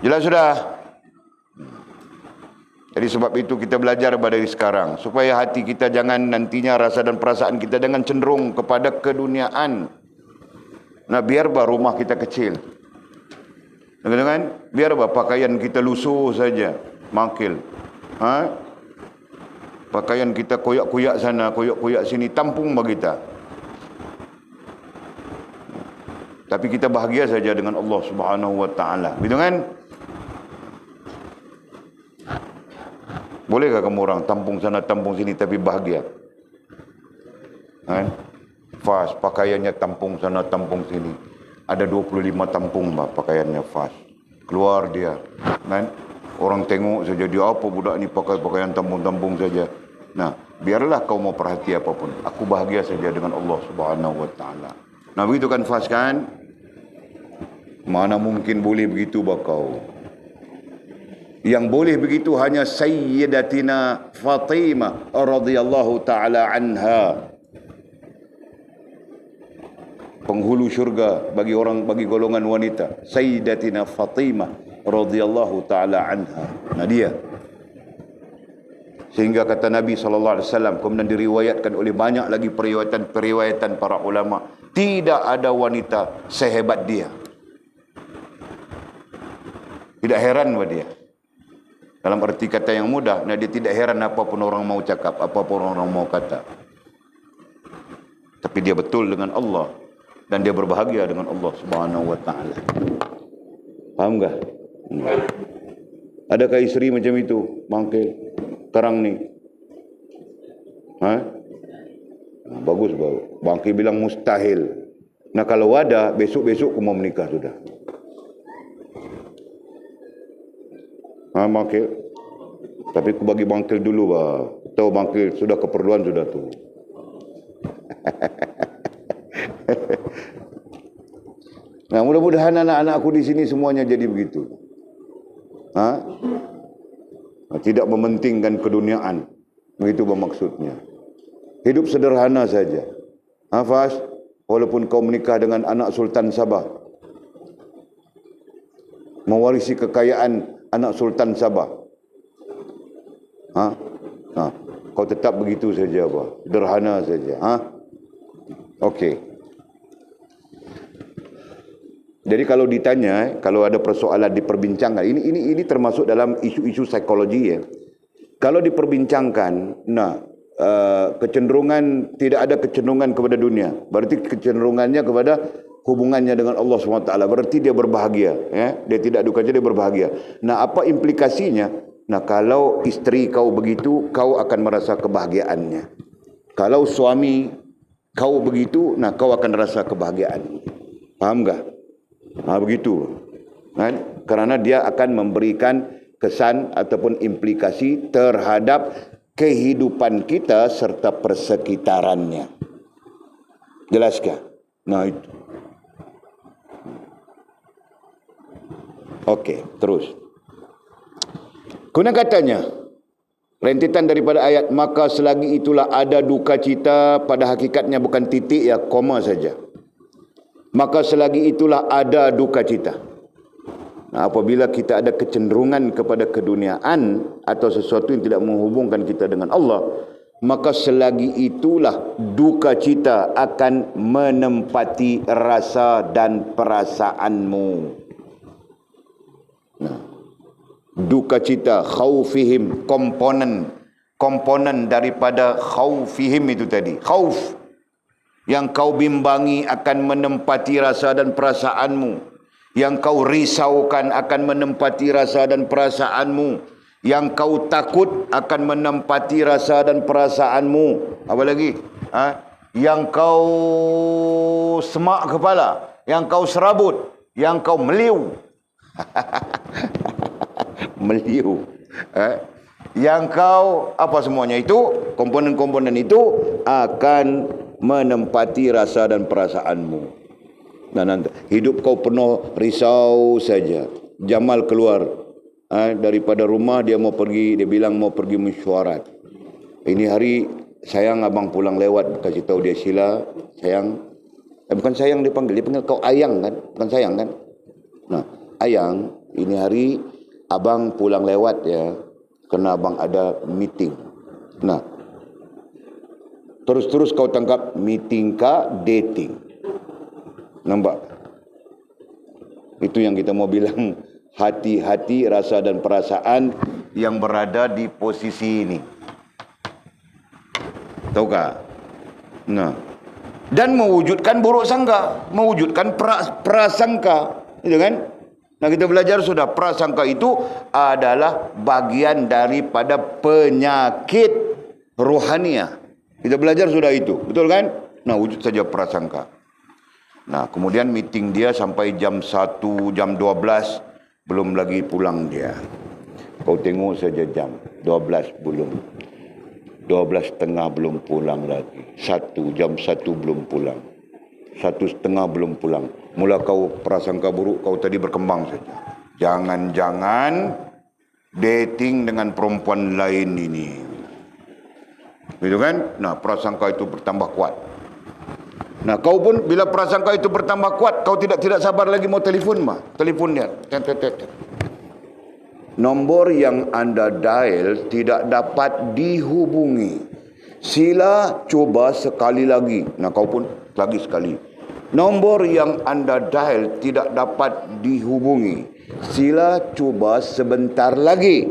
Jelas sudah? Jadi sebab itu kita belajar dari sekarang, supaya hati kita jangan nantinya, rasa dan perasaan kita jangan cenderung kepada keduniaan. Nah, biar rumah kita kecil. Kan? Biar pakaian kita lusuh saja, mangkil. Pakaian kita koyak-koyak sana, koyak-koyak sini, tampung bagi kita. Tapi kita bahagia saja dengan Allah Subhanahu wa taala. Begitu kan? Bolehkah kamu orang tampung sana, tampung sini tapi bahagia? Fas, pakaiannya tampung sana, tampung sini. Ada 25 tampung, Pak, pakaiannya fas. Keluar dia, kan? Orang tengok saja, dia apa budak ni pakai pakaian tampung-tampung saja. Nah, biarlah kau mau perhati apapun. Aku bahagia saja dengan Allah Subhanahu wa taala. Nah, begitu kan fas kan? Mana mungkin boleh begitu bakau. Yang boleh begitu hanya Sayyidatina Fatimah radhiyallahu taala anha. Penghulu syurga bagi golongan wanita, Sayyidatina Fatimah radhiyallahu taala anha. Nah, dia. Sehingga kata Nabi SAW, kemudian diriwayatkan oleh banyak lagi periwayatan para ulama, tidak ada wanita sehebat dia. Tidak heran buat dia. Dalam arti kata yang mudah, nah, dia tidak heran apapun orang mau cakap, apapun orang mau kata. Tapi dia betul dengan Allah dan dia berbahagia dengan Allah Subhanahu wa taala. Faham enggak? Adakah isteri macam itu? Mangkil sekarang ni. Bagus. Bangkil bilang mustahil. Nah, kalau ada, besok-besok aku mau menikah sudah. Bangkil. Tapi aku bagi bangkil dulu, bah. Tahu bangkil sudah keperluan sudah tu. Nah, mudah-mudahan anak-anakku di sini semuanya jadi begitu. Tidak mementingkan keduniaan. Begitu bermaksudnya. Hidup sederhana saja. Hafaz, walaupun kau menikah dengan anak Sultan Sabah, mewarisi kekayaan anak Sultan Sabah. Kau tetap begitu saja, apa? Derhana saja. Okey. Jadi kalau ditanya, kalau ada persoalan diperbincangkan, ini termasuk dalam isu-isu psikologi ya. Kalau diperbincangkan, kecenderungan, tidak ada kecenderungan kepada dunia, berarti kecenderungannya kepada hubungannya dengan Allah SWT, berarti dia berbahagia ya? Dia tidak duka cita, dia berbahagia. Apa implikasinya? Kalau isteri kau begitu, kau akan merasa kebahagiaannya. Kalau suami kau begitu, kau akan rasa kebahagiaan. Faham tak? Begitu kan? Kerana dia akan memberikan kesan ataupun implikasi terhadap kehidupan kita serta persekitarannya. Jelaskah? Itu. Okey, terus. Kemudian katanya, rentetan daripada ayat, maka selagi itulah ada duka cita, pada hakikatnya bukan titik ya, koma saja. Maka selagi itulah ada duka cita. Apabila kita ada kecenderungan kepada keduniaan atau sesuatu yang tidak menghubungkan kita dengan Allah, maka selagi itulah duka cita akan menempati rasa dan perasaanmu. Duka cita, khaufihim, komponen daripada khaufihim itu tadi. Khauf, yang kau bimbangi akan menempati rasa dan perasaanmu. Yang kau risaukan akan menempati rasa dan perasaanmu. Yang kau takut akan menempati rasa dan perasaanmu. Apa lagi? Yang kau semak kepala, yang kau serabut, yang kau meliu. Meliu. Yang kau apa semuanya itu, komponen-komponen itu akan menempati rasa dan perasaanmu. Dan hidup kau penuh risau saja. Jamal keluar daripada rumah, dia bilang mau pergi mesyuarat. Ini hari sayang abang pulang lewat, kasih tahu dia, Sila sayang, bukan sayang dia panggil kau ayang kan, bukan sayang kan. Ayang, ini hari abang pulang lewat ya, kerana abang ada meeting. Terus-terus kau tangkap meeting kah dating. Nampak? Itu yang kita mau bilang, hati-hati rasa dan perasaan yang berada di posisi ini. Tahukah? Dan mewujudkan buruk sangka, mewujudkan prasangka, gitu kan? Kita belajar sudah, prasangka itu adalah bagian daripada penyakit rohaniah. Kita belajar sudah itu, betul kan? Wujud saja prasangka. Kemudian meeting dia sampai jam 1, jam 12, belum lagi pulang dia. Kau tengok saja jam 12 belum. 12.30 belum pulang lagi. Jam 1 belum pulang. 1:30 belum pulang. Mula kau prasangka buruk, kau tadi berkembang saja. Jangan-jangan dating dengan perempuan lain ini. Gitu kan? Prasangka itu bertambah kuat. Kau pun bila prasangka itu bertambah kuat, kau tidak sabar lagi mau telefon telefon dia. Nombor yang anda dial tidak dapat dihubungi. Sila coba sekali lagi. Kau pun lagi sekali. Nombor yang anda dial tidak dapat dihubungi. Sila coba sebentar lagi.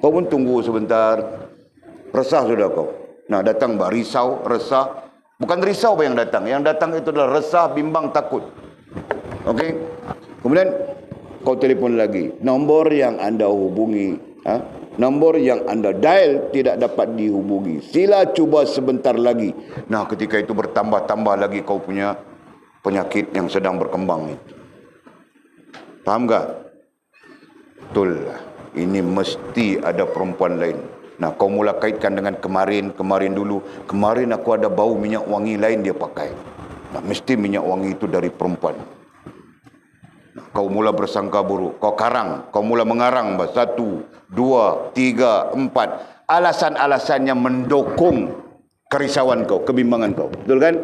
Kau pun tunggu sebentar. Resah sudah kau. Datang risau, resah. Bukan risau yang datang. Yang datang itu adalah resah, bimbang, takut. Okey. Kemudian kau telefon lagi. Nombor yang anda hubungi, nombor yang anda dial tidak dapat dihubungi. Sila cuba sebentar lagi. Ketika itu bertambah-tambah lagi kau punya penyakit yang sedang berkembang itu. Faham tak? Betul lah. Ini mesti ada perempuan lain. Kau mula kaitkan dengan kemarin dulu. Kemarin aku ada bau minyak wangi lain dia pakai. Mesti minyak wangi itu dari perempuan. Kau mula bersangka buruk. Kau mula mengarang. 1, 2, 3, 4. Alasan-alasannya mendukung kerisauan kau, kebimbangan kau. Betul kan?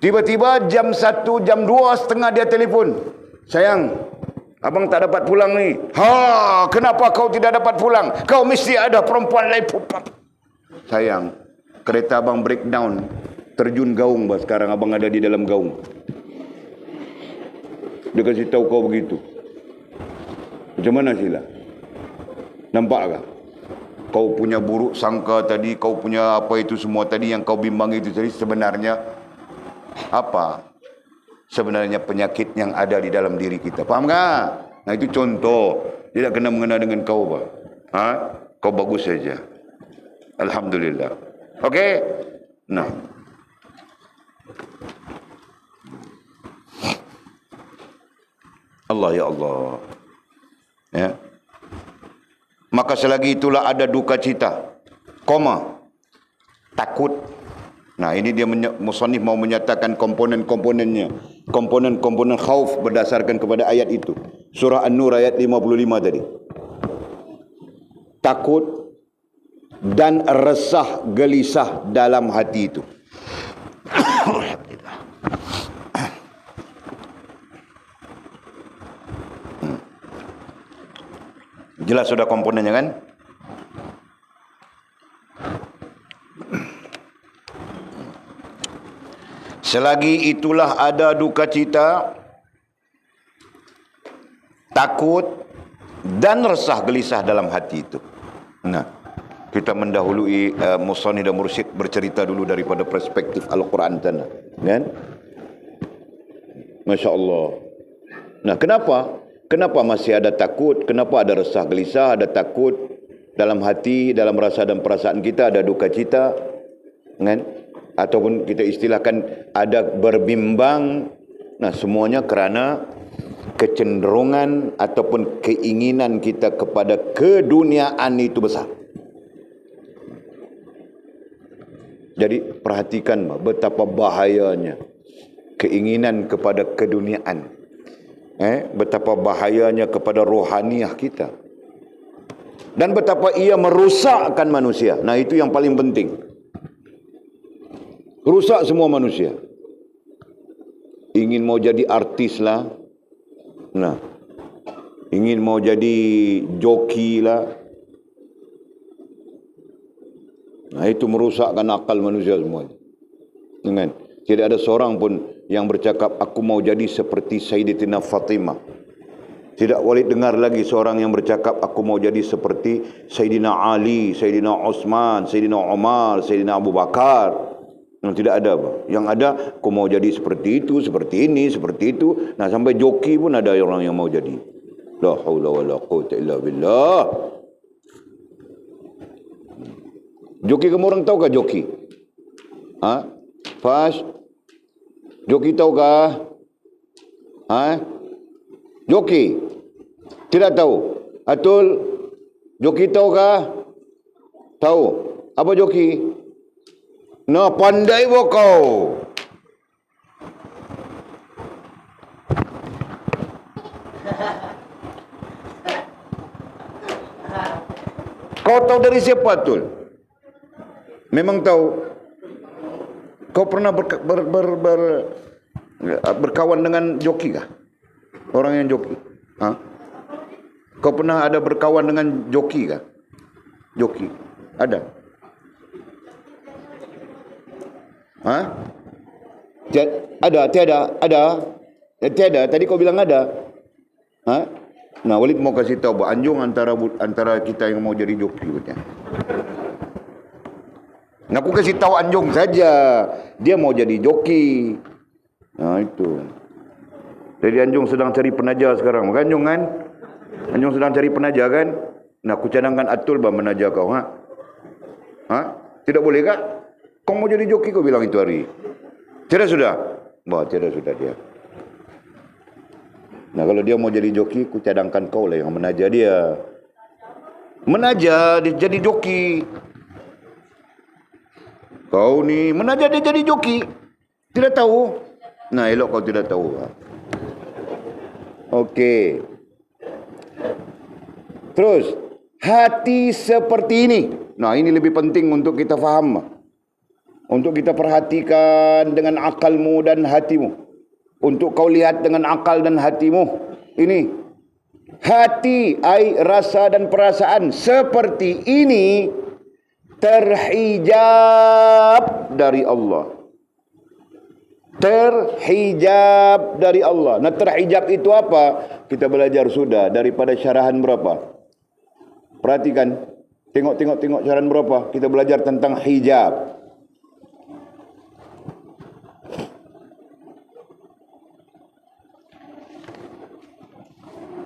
Tiba-tiba jam 1, jam 2.30 dia telefon. sayang, abang tak dapat pulang ni. Ha, kenapa kau tidak dapat pulang? Kau mesti ada perempuan lain. Sayang, kereta abang breakdown, terjun gaung bah. Sekarang abang ada di dalam gaung. Dia kasih tahu kau begitu. Macam mana sila? Nampak tak? Kau punya buruk sangka tadi, kau punya apa itu semua tadi yang kau bimbang itu tadi sebenarnya apa? Sebenarnya penyakit yang ada di dalam diri kita. Faham tak? Nah itu contoh. Tidak kena mengena dengan kau bah. Ha? Kau bagus saja. Alhamdulillah. Okey? Nah. Allah ya Allah. Ya. Maka selagi itulah ada duka cita, koma, takut. Nah ini dia musannif mau menyatakan komponen-komponennya, komponen-komponen khauf berdasarkan kepada ayat itu. Surah An-Nur ayat 55 tadi. Takut dan resah gelisah dalam hati itu. Jelas sudah komponennya kan? Selagi itulah ada duka cita, takut dan resah gelisah dalam hati itu. Nah, kita mendahului Musannif dan Mursyid bercerita dulu daripada perspektif Al-Quran sana, kan? Masya Allah. Nah, kenapa? Kenapa masih ada takut? Kenapa ada resah gelisah, ada takut dalam hati, dalam rasa dan perasaan kita, ada duka cita, kan? Ataupun kita istilahkan ada berbimbang. Nah, semuanya kerana kecenderungan ataupun keinginan kita kepada keduniaan itu besar. Jadi perhatikan betapa bahayanya keinginan kepada keduniaan. Betapa bahayanya kepada rohaniah kita. Dan betapa ia merusakkan manusia. Nah itu yang paling penting. Rusak semua manusia. Ingin mau jadi artis lah. Nah, ingin mau jadi joki lah. Nah itu merusakkan akal manusia semua. Dengan tidak ada seorang pun yang bercakap aku mau jadi seperti Sayyidatina Fatimah. Tidak boleh dengar lagi seorang yang bercakap aku mau jadi seperti Sayyidina Ali, Sayyidina Osman, Sayyidina Umar, Sayyidina Abu Bakar. Tidak ada apa. Yang ada aku mau jadi seperti itu, seperti ini, seperti itu. Nah sampai joki pun ada orang yang mau jadi. La haula wala quwwata illa billah. Joki, kamu orang tahu kah joki? Ha? Fas? Joki tahukah? Ha? Joki? Tidak tahu? Atul? Joki tahukah? Tahu? Apa joki? Nah, pandai bo kau. Kau tahu dari siapa, Atul? Memang tahu? Kau pernah berkawan dengan joki kah? Orang yang joki? Ha? Kau pernah ada berkawan dengan joki kah? Joki? Ada? Ha? Ada? Tiada? Ada? Tiada? Tadi kau bilang ada? Ha? Nah, Walid mau kasih tahu bahawa anjung antara kita yang mau jadi joki. Nah, aku kasih tahu Anjung saja. Dia mau jadi joki. Nah, itu. Jadi Anjung sedang cari penaja sekarang. Maka Anjung kan? Anjung sedang cari penaja kan? Nah, aku cadangkan Atul bah menaja kau. Ha? Ha? Tidak boleh kah? Kau mau jadi joki kau bilang itu hari. Tidak sudah? Bah, tidak sudah dia. Nah, kalau dia mau jadi joki, aku cadangkan kau lah yang menaja dia. Menaja dia jadi joki. Kau ni menaja dia jadi joki. Tidak tahu? Nah, elok kau tidak tahu. Okey. Terus, hati seperti ini. Nah, ini lebih penting untuk kita faham. Untuk kita perhatikan dengan akalmu dan hatimu. untuk kau lihat dengan akal dan hatimu. Ini hati, ai rasa dan perasaan seperti ini terhijab dari Allah. Terhijab dari Allah. Nah, terhijab itu apa? Kita belajar sudah daripada syarahan berapa? Perhatikan. Tengok syarahan berapa? Kita belajar tentang hijab.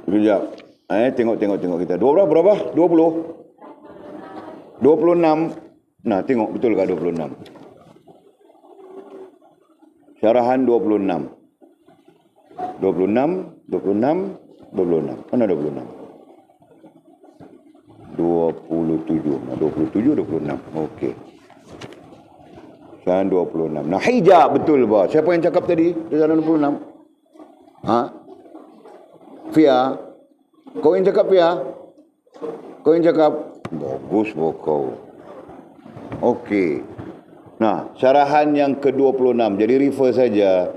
Hijab. Tengok kita. Berapa? 20. 26. Nah, tengok betul ke 26? Syarahan 26. 26. Mana 26? 27. Nah, 26. Okey. Syarahan 26. Nah, hijab betul bah. Siapa yang cakap tadi? Syarahan 26. Fia. Kau yang cakap, Fia? Kau yang cakap? Bagus kau. Okey. Nah, syarahan yang ke-26. Jadi refer saja.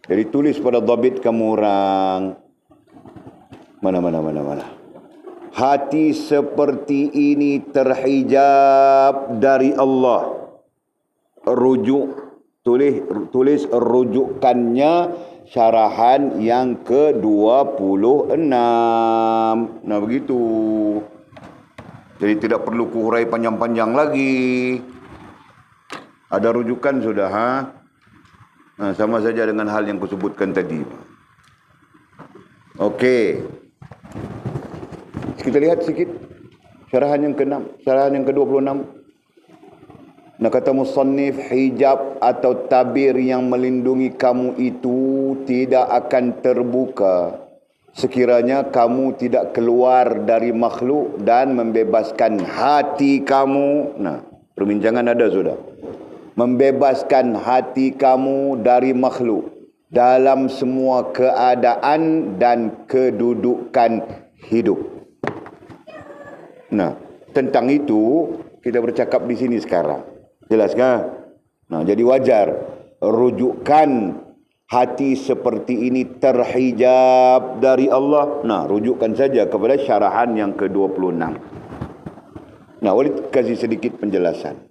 Jadi tulis pada dhabit kamu orang. Mana. Hati seperti ini terhijab dari Allah. Tulis rujukannya syarahan yang ke-26. Nah, begitu. Jadi tidak perlu kuhurai panjang-panjang lagi. Ada rujukan sudah, Nah, sama saja dengan hal yang kusebutkan tadi. Okey. Kita lihat sikit syarahan yang ke-6, syarahan yang ke-26. Nah, kata musannif, hijab atau tabir yang melindungi kamu itu tidak akan terbuka sekiranya kamu tidak keluar dari makhluk dan membebaskan hati kamu. Nah, perbincangan ada sudah. Membebaskan hati kamu dari makhluk dalam semua keadaan dan kedudukan hidup. Nah, tentang itu kita bercakap di sini sekarang. Jelas kan? Nah, jadi wajar rujukan hati seperti ini terhijab dari Allah. Nah, rujukkan saja kepada syarahan yang ke-26. Nah, Walid kasih sedikit penjelasan.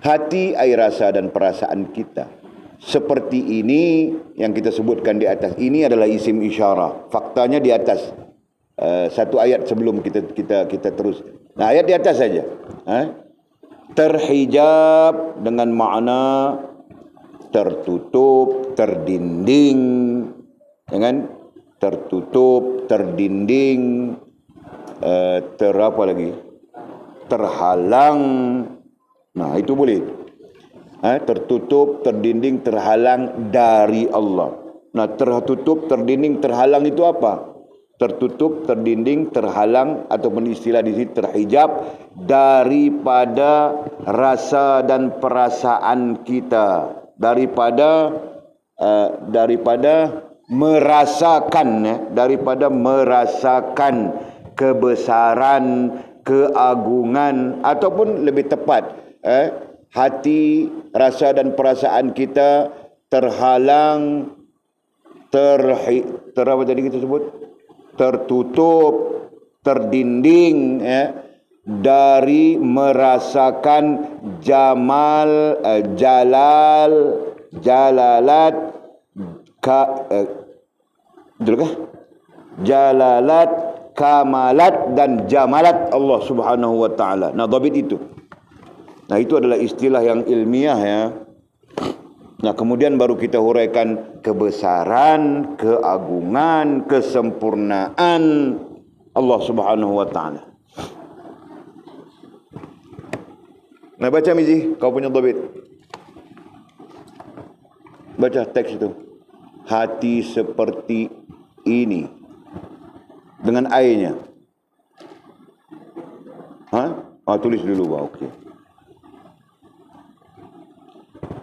Hati, air rasa dan perasaan kita seperti ini yang kita sebutkan di atas ini adalah isim isyarah. Faktanya di atas satu ayat sebelum kita terus. Nah, ayat di atas saja. Terhijab dengan makna tertutup, terdinding, dengan tertutup, terdinding, apa lagi? Terhalang. Nah, itu boleh. Tertutup, terdinding, terhalang dari Allah. Nah, tertutup, terdinding, terhalang itu apa? Tertutup, terdinding, terhalang ataupun istilah di sini terhijab daripada rasa dan perasaan kita, daripada merasakan kebesaran, keagungan, ataupun lebih tepat hati, rasa dan perasaan kita terhalang, apa tadi kita sebut? Tertutup, terdinding dari merasakan jalalat, jalalat, kamalat dan jamalat Allah Subhanahu wa taala. Nah, dhabit itu. Nah, itu adalah istilah yang ilmiah ya. Nah, kemudian baru kita huraikan kebesaran, keagungan, kesempurnaan Allah Subhanahu wa taala. Nah, baca Mizi, kau punya dhabit. Baca teks itu. Hati seperti ini. Dengan A-nya. Tulis dulu, okey.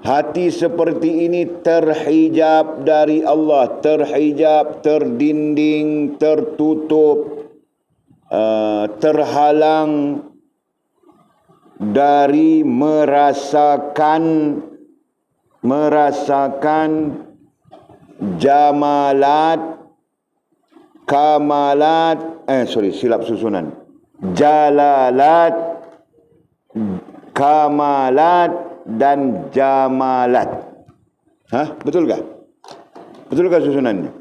Hati seperti ini terhijab dari Allah, terhijab, terdinding, tertutup, terhalang dari merasakan Jamalat, kamalat, silap susunan. Jalalat, kamalat dan jamalat. Betulkah? Betulkah susunannya?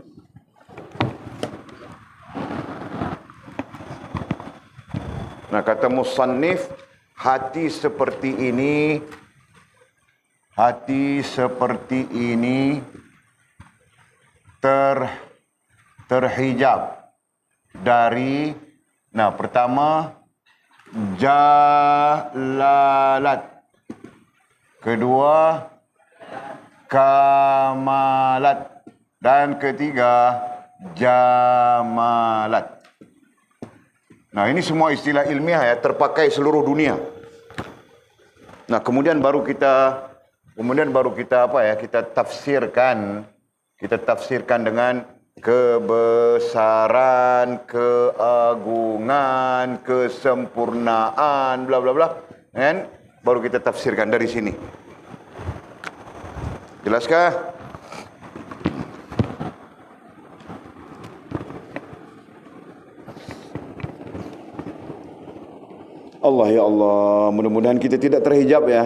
Nah, kata musannif, hati seperti ini terhijab dari, pertama jalalat, kedua kamalat, dan ketiga jamalat. Nah, ini semua istilah ilmiah terpakai seluruh dunia. Nah, kemudian baru kita kita tafsirkan dengan kebesaran, keagungan, kesempurnaan, bla bla bla, kan? Baru kita tafsirkan dari sini. Jelaskah? Allah, ya Allah, mudah-mudahan kita tidak terhijab ya.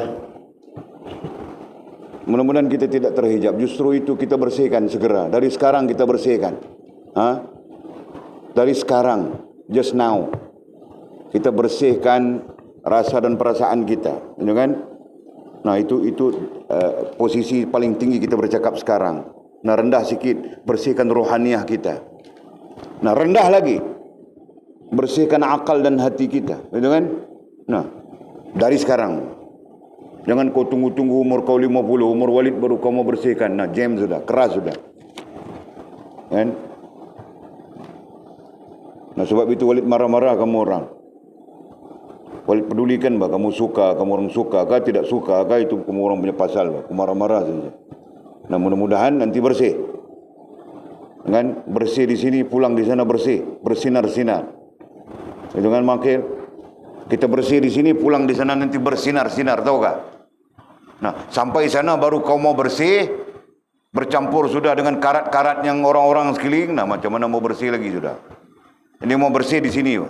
Mudah-mudahan kita tidak terhijab. Justru itu kita bersihkan segera. Dari sekarang kita bersihkan. Dari sekarang, just now, kita bersihkan rasa dan perasaan kita, kan? Nah, itu posisi paling tinggi kita bercakap sekarang. Nah, rendah sikit, bersihkan rohaniah kita. Nah, rendah lagi, bersihkan akal dan hati kita, kan? Nah, dari sekarang. Jangan kau tunggu-tunggu umur kau 50, umur Walid baru kau mau bersihkan. Nah, jam sudah, keras sudah, kan? Nah, sebab itu Walid marah-marah kamu orang. Walid pedulikan bah, kamu suka, kamu orang suka kah, tidak suka kah, itu kamu orang punya pasal bah. Aku marah-marah saja. Nah, mudah-mudahan nanti bersih, kan? Bersih di sini, pulang di sana bersih, bersinar-sinar. Itu kan makin kita bersih di sini, pulang di sana nanti bersinar-sinar, tahu kah? Nah, sampai sana baru kau mau bersih, bercampur sudah dengan karat-karat yang orang-orang sekeliling. Nah, macam mana mau bersih lagi sudah? Ini mau bersih di sini,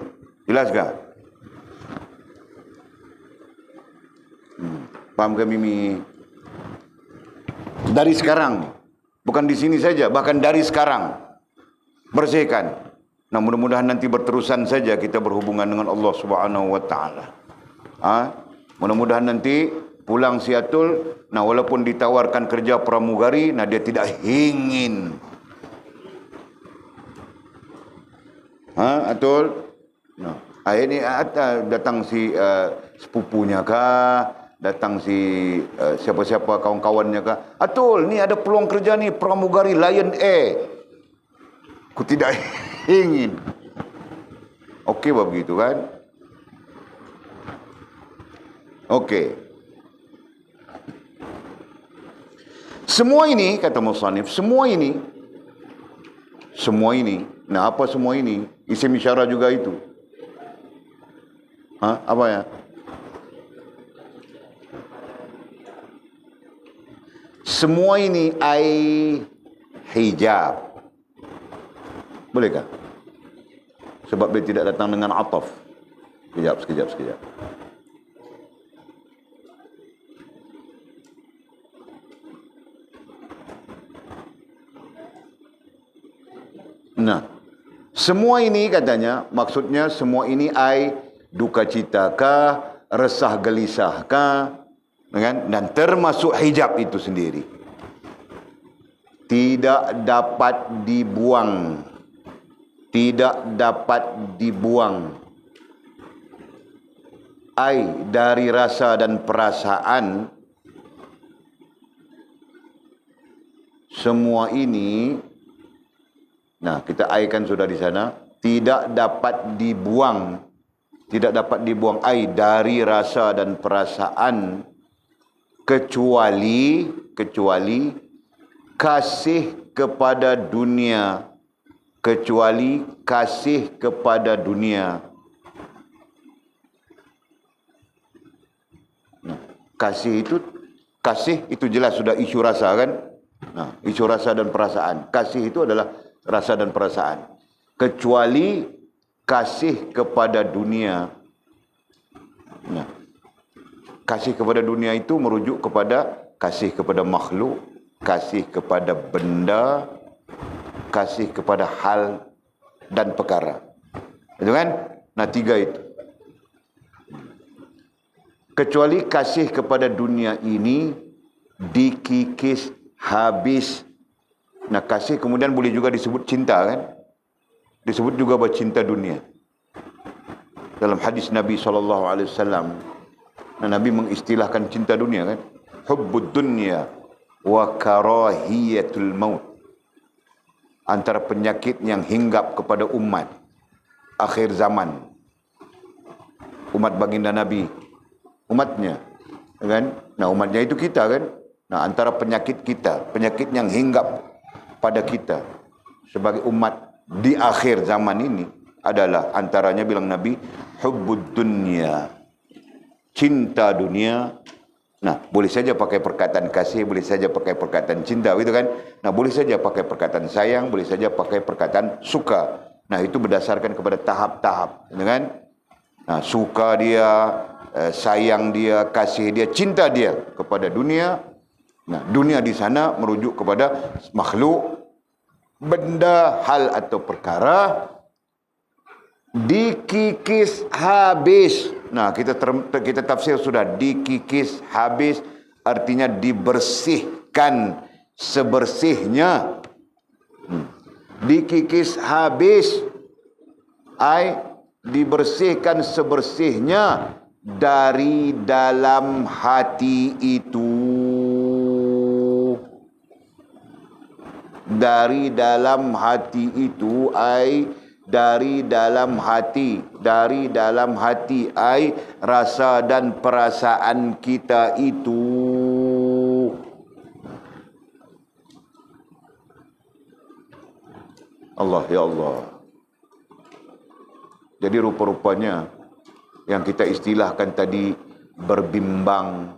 jelas kah? Paham ke Mimi? Dari sekarang, bukan di sini saja, bahkan dari sekarang bersihkan. Nah, mudah-mudahan nanti berterusan saja kita berhubungan dengan Allah Subhanahu wa taala. Mudah-mudahan nanti pulang Siatul, nah walaupun ditawarkan kerja pramugari, nah dia tidak ingin. Atul. Nah, ini datang si sepupunya kah? Datang si siapa-siapa kawan-kawannya kah? Atul, ni ada peluang kerja ni pramugari Lion Air. Aku tidak ingin. Okey begitu kan? Okey. Semua ini, kata musannif, semua ini. Nah, apa semua ini? Isim isyarah juga itu. Apa ya? Semua ini hijab. Bolehkah? Sebab dia tidak datang dengan ataf. Sekejap. Nah, semua ini katanya, maksudnya semua ini duka cita kah, resah gelisah kah, kan? Dan termasuk hijab itu sendiri. Tidak dapat dibuang. Dari rasa dan perasaan, semua ini, nah kita kan sudah di sana, tidak dapat dibuang dari rasa dan perasaan kecuali kasih kepada dunia. Nah, kasih itu jelas sudah isu rasa kan? Nah, isu rasa dan perasaan. Kasih itu adalah rasa dan perasaan. Kecuali kasih kepada dunia. Nah, kasih kepada dunia itu merujuk kepada kasih kepada makhluk, kasih kepada benda, kasih kepada hal dan perkara. Itu kan? Nah, 3 itu. Kecuali kasih kepada dunia ini dikikis habis. Nah, kasih kemudian boleh juga disebut cinta kan? Disebut juga bercinta dunia. Dalam hadis Nabi SAW, Nabi mengistilahkan cinta dunia kan? Hubbud dunya wa karahiyatul maut. Antara penyakit yang hinggap kepada umat akhir zaman. Umat baginda Nabi, umatnya kan? Nah, umatnya itu kita kan? Nah, antara penyakit kita, penyakit yang hinggap pada kita sebagai umat di akhir zaman ini adalah antaranya, bilang Nabi, hubbud dunya, cinta dunia. Nah, boleh saja pakai perkataan kasih, boleh saja pakai perkataan cinta, gitu kan? Nah, boleh saja pakai perkataan sayang, boleh saja pakai perkataan suka. Nah, itu berdasarkan kepada tahap-tahap, gitu kan? Nah, suka dia, sayang dia, kasih dia, cinta dia kepada dunia. Nah, dunia di sana merujuk kepada makhluk, benda, hal atau perkara. Dikikis habis. Nah, kita tafsir sudah, dikikis habis artinya dibersihkan sebersihnya. Dikikis habis ai dibersihkan sebersihnya dari dalam hati itu. Dari dalam hati itu ai dari dalam hati, dari dalam hati ai rasa dan perasaan kita itu. Allah, ya Allah. Jadi rupa-rupanya yang kita istilahkan tadi berbimbang,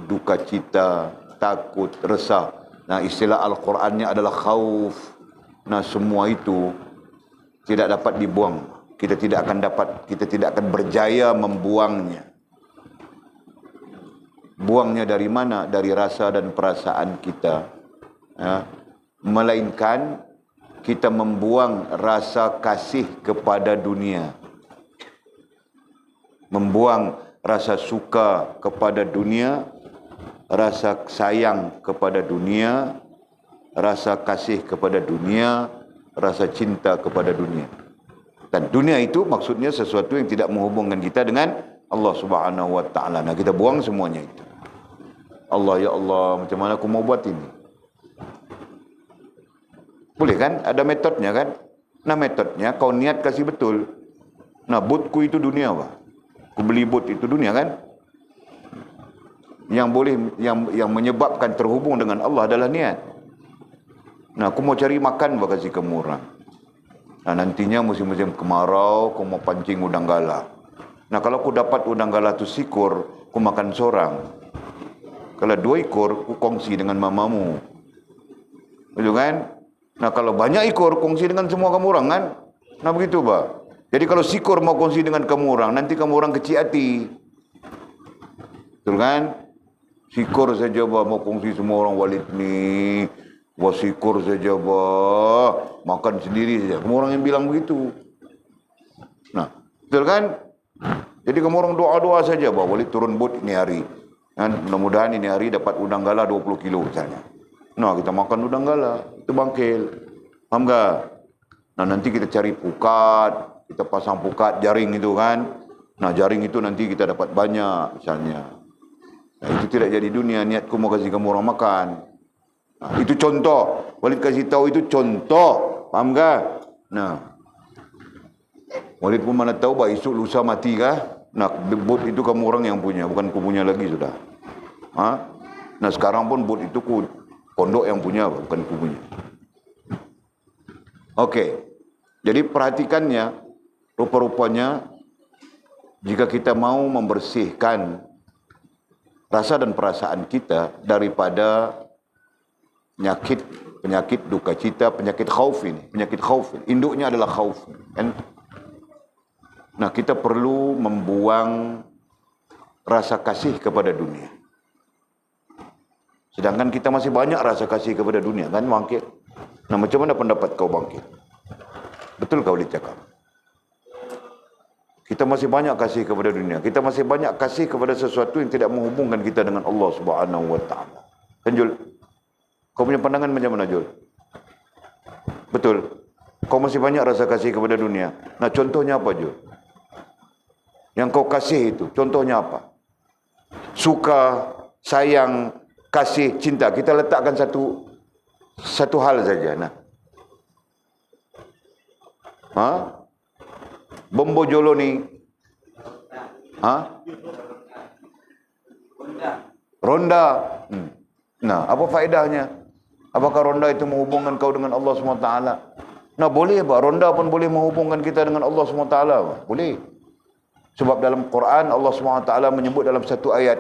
duka cita, takut, resah. Nah, istilah Al-Qurannya adalah khauf. Nah, semua itu tidak dapat dibuang. Kita tidak akan berjaya membuangnya. Buangnya dari mana? Dari rasa dan perasaan kita. Ya. Melainkan kita membuang rasa kasih kepada dunia. Membuang rasa suka kepada dunia, rasa sayang kepada dunia, rasa kasih kepada dunia, rasa cinta kepada dunia. Dan dunia itu maksudnya sesuatu yang tidak menghubungkan kita dengan Allah Subhanahu wa taala. Nah, kita buang semuanya itu. Allah, ya Allah, macam mana aku mau buat ini? Boleh kan? Ada metodenya kan? Nah, metodnya kau niat kasih betul. Nah, botku itu dunia apa? Aku beli bot itu dunia kan? Yang boleh yang menyebabkan terhubung dengan Allah adalah niat. Nah, aku mau cari makan bagi kasih kamu orang. Nah, nantinya musim-musim kemarau, aku mau pancing udang galah. Nah, kalau aku dapat udang galah tu sikur, aku makan seorang. Kalau 2 ekor, aku kongsi dengan mamamu. Betul kan? Nah, kalau banyak ekor, kongsi dengan semua kamu orang kan? Nah, begitu, Pak. Jadi kalau sikur mau kongsi dengan kamu orang, nanti kamu orang kecil hati. Betul kan? Sikur saja, Pak, mau kongsi semua orang Walid ni. Wah, sikur saja, Pak. Makan sendiri saja. Kamu orang yang bilang begitu. Nah, betul kan? Jadi kamu orang doa-doa saja, Pak. Walid turun bot ini hari. Dan mudah-mudahan ini hari dapat udang galah 20 kilo misalnya. Nah, kita makan udang galah. Itu bangkil. Faham tak? Nah, nanti kita cari pukat. Kita pasang pukat, jaring itu kan. Nah, jaring itu nanti kita dapat banyak misalnya. Nah, itu tidak jadi dunia. Niatku mau kasih kamu orang makan. Nah, itu contoh. Walid kasih tahu itu contoh. Faham tak? Nah, Walid pun mana tahu bah esok lusa mati kah? Nah, bot itu kamu orang yang punya, bukan ku punya lagi sudah. Ha? Nah, sekarang pun bot itu pondok yang punya, bukan ku punya. Okey. Jadi perhatikannya, rupa-rupanya jika kita mau membersihkan rasa dan perasaan kita daripada penyakit duka cita, penyakit khauf ini. Penyakit khauf ini. Induknya adalah khauf. Kan? Nah, kita perlu membuang rasa kasih kepada dunia. Sedangkan kita masih banyak rasa kasih kepada dunia, kan bangkit. Nah, macam mana pendapat kau bangkit? Betul kau dicakap. Kita masih banyak kasih kepada dunia. Kita masih banyak kasih kepada sesuatu yang tidak menghubungkan kita dengan Allah Subhanahu wa taala. Kan Jul? Kau punya pandangan macam mana, Jul? Betul. Kau masih banyak rasa kasih kepada dunia. Nah, contohnya apa, Jul? Yang kau kasih itu, contohnya apa? Suka, sayang, kasih, cinta. Kita letakkan satu hal saja. Nah, Bombojolo ni, ronda. Nah, apa faedahnya? Apakah ronda itu menghubungkan kau dengan Allah SWT? Nah, boleh apa? Ronda pun boleh menghubungkan kita dengan Allah SWT. Boleh. Sebab dalam Quran Allah SWT menyebut dalam satu ayat,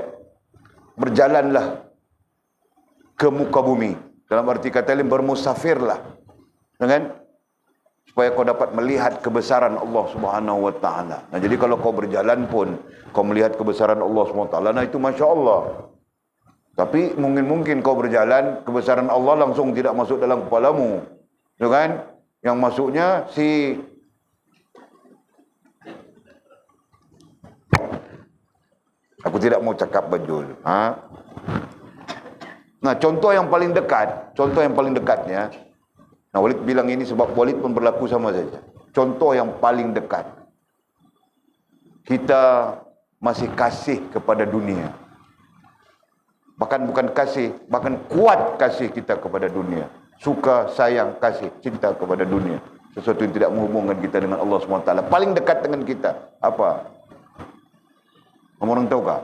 berjalanlah ke muka bumi. Dalam arti kata lain, bermusafirlah. Kan? Supaya kau dapat melihat kebesaran Allah Subhanahu wa taala. Nah, jadi kalau kau berjalan pun kau melihat kebesaran Allah Subhanahu wa taala, nah itu masya-Allah. Tapi mungkin kau berjalan, kebesaran Allah langsung tidak masuk dalam kepalamu. Ya kan? Yang masuknya aku tidak mau cakap bajul. Nah, contoh yang paling dekatnya, nah Walid bilang ini sebab Walid pun berlaku sama saja. Contoh yang paling dekat, kita masih kasih kepada dunia. Bahkan bukan kasih, bahkan kuat kasih kita kepada dunia. Suka, sayang, kasih, cinta kepada dunia. Sesuatu yang tidak menghubungkan kita dengan Allah SWT. Paling dekat dengan kita, apa? Kamu orang tahu kah?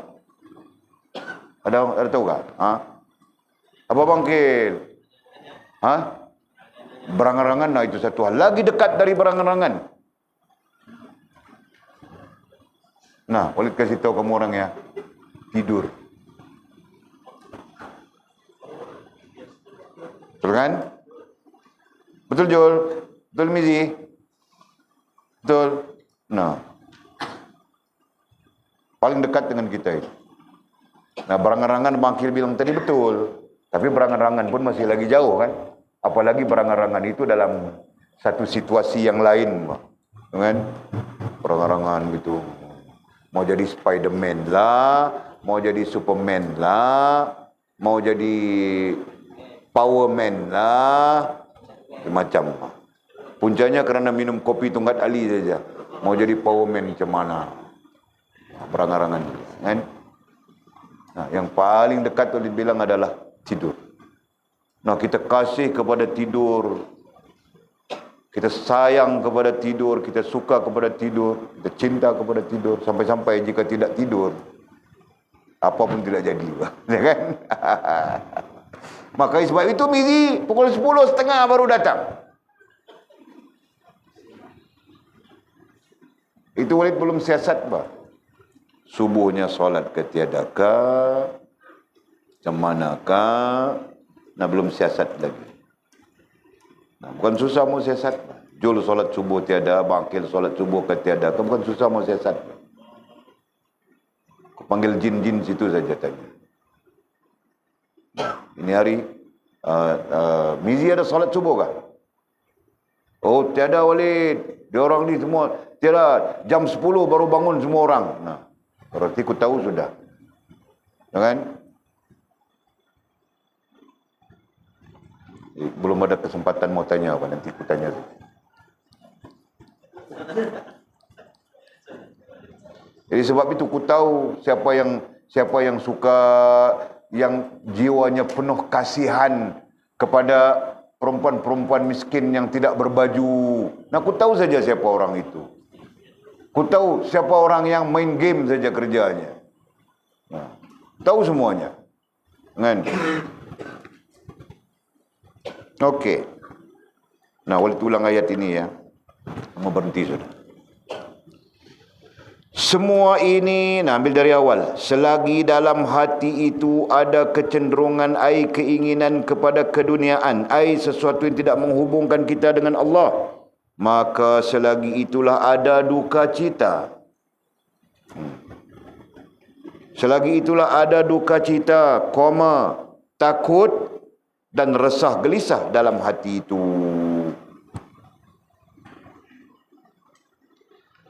Ada tahu kah? Apa bangkit? Berangan-angan, nah itu satu hal. Lagi dekat dari berangan-angan. Nah, Walid kasih tahu kamu orang ya. Tidur. Betul kan? Betul Jul? Betul Mizi? Betul? Nah, paling dekat dengan kita itu. Nah, berangan-angan bangkit bilang tadi betul. Tapi berangan-angan pun masih lagi jauh kan? Apalagi berangan-angan itu dalam satu situasi yang lain, kan? Berangan-angan gitu. Mau jadi Spiderman lah, mau jadi Superman lah, mau jadi Powerman lah, macam. Puncanya kerana minum kopi Tunggat Ali saja. Mau jadi Powerman macam mana? Berangan-angan, kan? Nah, yang paling dekat tu dibilang adalah tidur. Nah, kita kasih kepada tidur, kita sayang kepada tidur, kita suka kepada tidur, kita cinta kepada tidur, sampai-sampai jika tidak tidur, apa pun tidak jadi, ya kan? Maka sebab itu Mizi pukul 10.30 baru datang. Itu Walid belum siasat, bah. Subuhnya solat ke tiadakah, macam manakah? Nah, belum siasat lagi. Nah, bukan susah mau siasat. Jul solat subuh tiada, bangkil solat subuh ke tiada. Bukan susah mau siasat. Kau panggil jin-jin situ saja tanya. Nah, ini hari Mizi ada solat subuh kah? Oh, tiada Walid. Dia orang ni semua tiada, jam 10 baru bangun semua orang. Nah, berarti ku tahu sudah. Ya kan? Belum ada kesempatan mau tanya apa, nanti aku tanya. Jadi sebab itu ku tahu siapa yang suka, yang jiwanya penuh kasihan kepada perempuan-perempuan miskin yang tidak berbaju. Nah, ku tahu saja siapa orang itu. Ku tahu siapa orang yang main game saja kerjanya. Nah, tahu semuanya. Kan? Okey. Nah, Walid ulang ayat ini ya. Mau berhenti sudah. Semua ini, ambil dari awal. Selagi dalam hati itu ada kecenderungan, keinginan kepada keduniaan, sesuatu yang tidak menghubungkan kita dengan Allah, maka selagi itulah ada duka cita. Selagi itulah ada duka cita, takut dan resah gelisah dalam hati itu.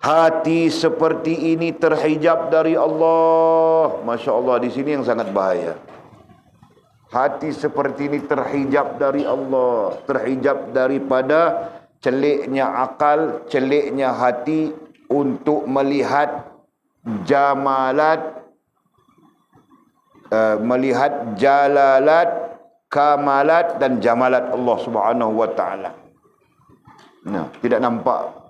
Hati seperti ini terhijab dari Allah. Masya Allah, di sini yang sangat bahaya. Hati seperti ini terhijab dari Allah. Terhijab daripada celiknya akal, celiknya hati untuk melihat jamalat, melihat jalalat, kamalat dan jamalat Allah Subhanahu wa taala. Nah, tidak nampak.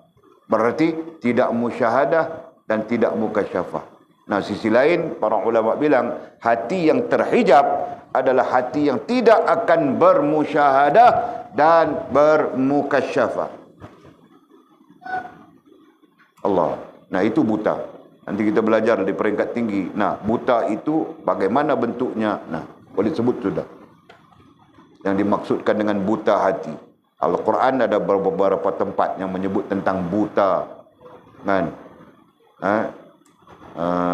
Berarti tidak musyahadah dan tidak mukasyafah. Nah, sisi lain para ulama bilang hati yang terhijab adalah hati yang tidak akan bermusyahadah dan bermukasyafah. Allah. Nah, itu buta. Nanti kita belajar di peringkat tinggi. Nah, buta itu bagaimana bentuknya? Nah, boleh sebut sudah. Yang dimaksudkan dengan buta hati. Al-Quran ada beberapa tempat yang menyebut tentang buta, kan?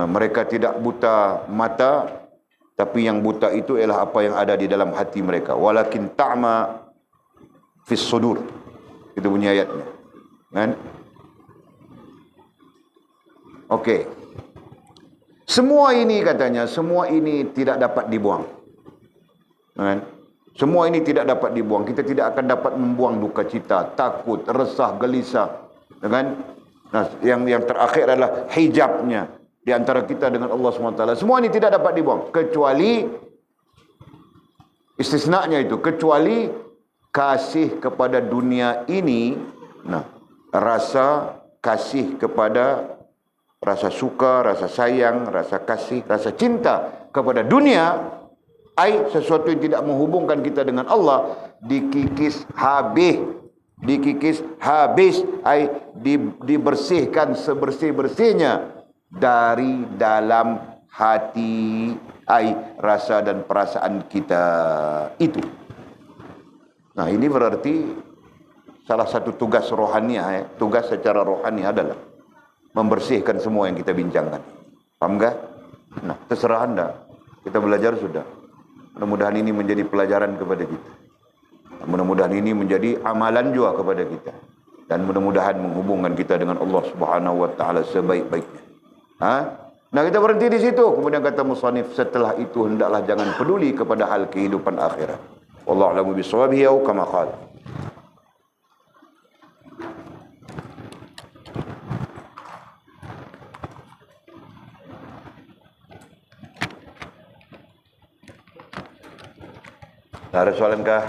Mereka tidak buta mata, tapi yang buta itu ialah apa yang ada di dalam hati mereka. Walakin ta'ma fis sudur. Itu bunyi ayatnya, kan? Okey. Semua ini katanya, semua ini tidak dapat dibuang, kan? Semua ini tidak dapat dibuang. Kita tidak akan dapat membuang duka cita, takut, resah, gelisah. Kan? Nah, yang terakhir adalah hijabnya di antara kita dengan Allah SWT. Semua ini tidak dapat dibuang. Kecuali, istisnanya itu, kecuali kasih kepada dunia ini. Nah, rasa kasih kepada, rasa suka, rasa sayang, rasa kasih, rasa cinta kepada dunia, sesuatu yang tidak menghubungkan kita dengan Allah, dikikis habis, dibersihkan sebersih-bersihnya dari dalam hati, rasa dan perasaan kita itu. Nah, ini berarti salah satu tugas rohaniah, tugas secara rohani adalah membersihkan semua yang kita bincangkan. Paham enggak? Nah, terserah anda. Kita belajar sudah. Mudah-mudahan ini menjadi pelajaran kepada kita. Mudah-mudahan ini menjadi amalan juga kepada kita. Dan mudah-mudahan menghubungkan kita dengan Allah Subhanahu wa taala sebaik-baiknya. Nah, kita berhenti di situ. Kemudian kata musannif, setelah itu hendaklah jangan peduli kepada hal kehidupan akhirat. Wallahu a'lamu bishawab, kama qala. Ada soalan kah?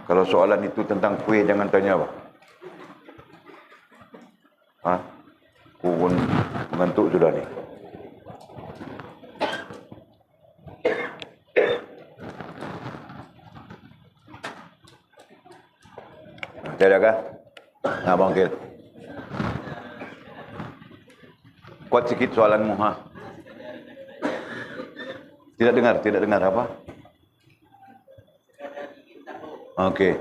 Kalau soalan itu tentang kuih, jangan tanya apa. Aku pun mengantuk sudah ni. Tidak kah? Nah, bangkit. Kuat sikit soalanmu, Tidak dengar apa? Okey.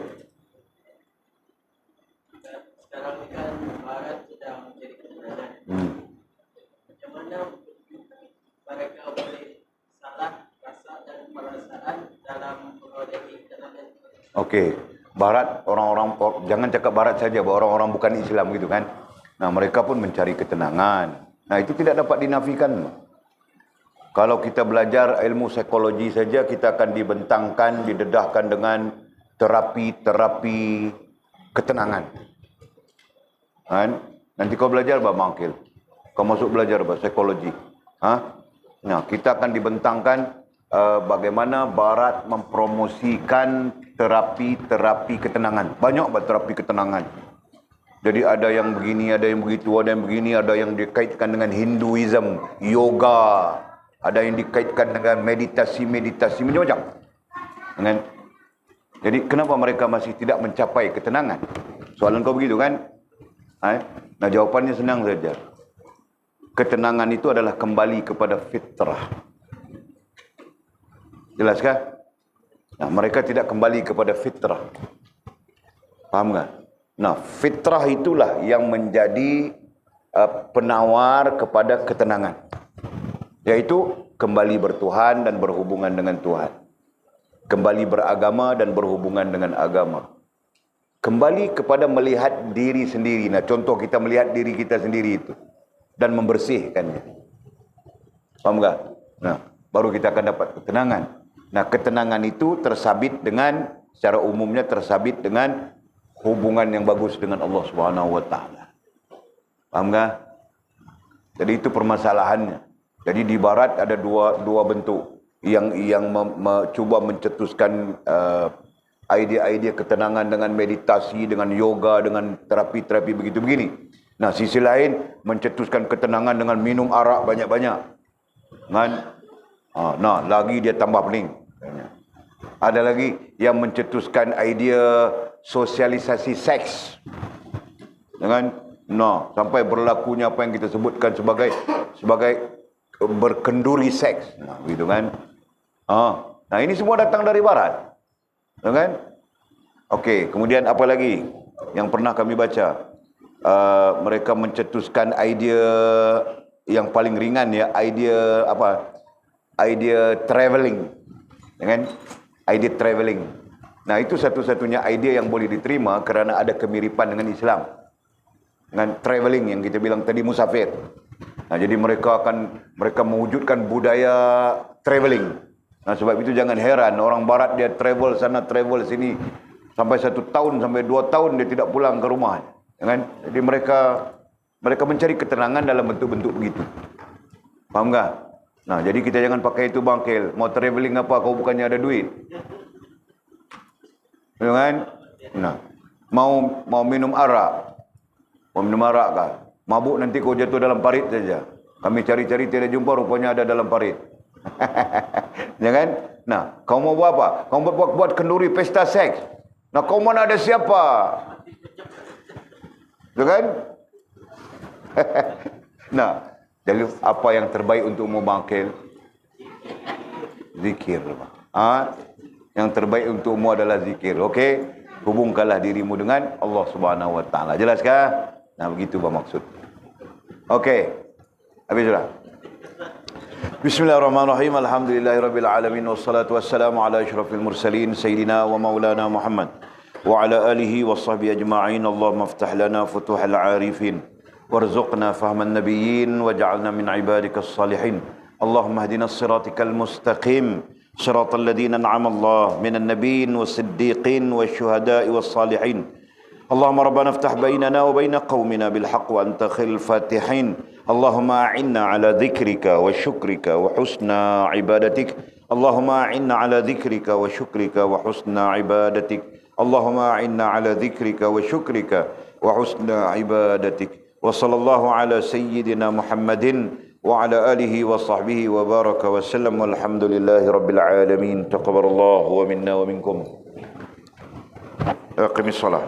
Sekarang kan Barat sedang menjadi kebenaran. Macam mana mereka boleh salah rasa dan perasaan dalam merolehi ketenangan? Okey. Barat, orang-orang, jangan cakap Barat saja, orang-orang bukan Islam gitu kan. Nah, mereka pun mencari ketenangan. Nah, itu tidak dapat dinafikan. Kalau kita belajar ilmu psikologi saja, kita akan dibentangkan, didedahkan dengan terapi-terapi ketenangan. Kan? Nanti kau belajar apa, Mangkil? Kau masuk belajar apa? Psikologi. Nah, kita akan dibentangkan bagaimana Barat mempromosikan terapi-terapi ketenangan. Banyak terapi ketenangan. Jadi ada yang begini, ada yang begitu, ada yang begini, ada yang dikaitkan dengan Hinduism, yoga, ada yang dikaitkan dengan meditasi-meditasi, macam-macam. Jadi kenapa mereka masih tidak mencapai ketenangan? Soalan kau begitu kan? Nah, jawapannya senang saja. Ketenangan itu adalah kembali kepada fitrah. Jelaskah? Nah, mereka tidak kembali kepada fitrah. Faham tak? Nah, fitrah itulah yang menjadi penawar kepada ketenangan. Yaitu kembali bertuhan dan berhubungan dengan Tuhan. Kembali beragama dan berhubungan dengan agama. Kembali kepada melihat diri sendiri. Nah, contoh kita melihat diri kita sendiri itu. Dan membersihkannya. Faham tak? Nah, baru kita akan dapat ketenangan. Nah, ketenangan itu tersabit dengan, secara umumnya tersabit dengan hubungan yang bagus dengan Allah Subhanahu Wa Taala. Faham tak? Jadi itu permasalahannya. Jadi di barat ada dua bentuk yang cuba mencetuskan idea-idea ketenangan dengan meditasi, dengan yoga, dengan terapi-terapi begitu begini. Nah, sisi lain mencetuskan ketenangan dengan minum arak banyak-banyak. Kan? Nah, lagi dia tambah pening. Ada lagi yang mencetuskan idea sosialisasi seks. Dengan sampai berlakunya apa yang kita sebutkan sebagai berkenduri seks. Nah, gitu kan? Nah, ini semua datang dari barat. Kan? Okey, kemudian apa lagi yang pernah kami baca? Mereka mencetuskan idea yang paling ringan ya, idea apa? Idea travelling. Kan? Idea travelling. Nah, itu satu-satunya idea yang boleh diterima kerana ada kemiripan dengan Islam. Dengan travelling yang kita bilang tadi, musafir. Nah, jadi mereka mewujudkan budaya travelling. Nah, sebab itu jangan heran orang barat dia travel sana travel sini sampai 1 tahun sampai 2 tahun dia tidak pulang ke rumah. Kan? Jadi mereka mencari ketenangan dalam bentuk-bentuk begitu. Faham tak? Nah, jadi kita jangan pakai itu bangkil. Mau travelling apa kau bukannya ada duit? Kan? Nah, mau minum arak. Mau minum arak kah? Mabuk nanti kau jatuh dalam parit saja. Kami cari-cari tidak jumpa, rupanya ada dalam parit. Ya kan? Nah, kau mau buat apa? Kau buat kenduri pesta seks. Nah, kau mana ada siapa? Ya kan? Nah, jadi apa yang terbaik untuk membangkit? Zikir. Yang terbaik untukmu adalah zikir. Okey? Hubungkanlah dirimu dengan Allah Subhanahu Wa Taala. Jelaskah? Nah, begitu bermaksud. Okey. Habis sudah. Bismillahirrahmanirrahim. Alhamdulillahirabbil alamin wassalatu wassalamu ala asyrafil mursalin sayyidina wa maulana Muhammad wa ala alihi washabbihi ajma'in. Allahumma iftah lana futuhal arifin warzuqna fahman nabiyyin waj'alna min ibadikas salihin. Allahumma hdina as-siratal mustaqim siratal ladzina an'ama Allah minan nabiyyin was-siddiqin wasyuhada'i was-salihin. اللهم ربنا افتح بيننا وبين قومنا بالحق وأنت خير الفاتحين. اللهم أعنا على ذكرك وشكرك وحسن عبادتك. اللهم أعنا على ذكرك وشكرك وحسن عبادتك. اللهم أعنا على ذكرك وشكرك وحسن عبادتك. وصلى الله على سيدنا محمد وعلى آله وصحبه وبارك وسلم والحمد لله رب العالمين. تقبل الله ومنا ومنكم. أقم الصلاة.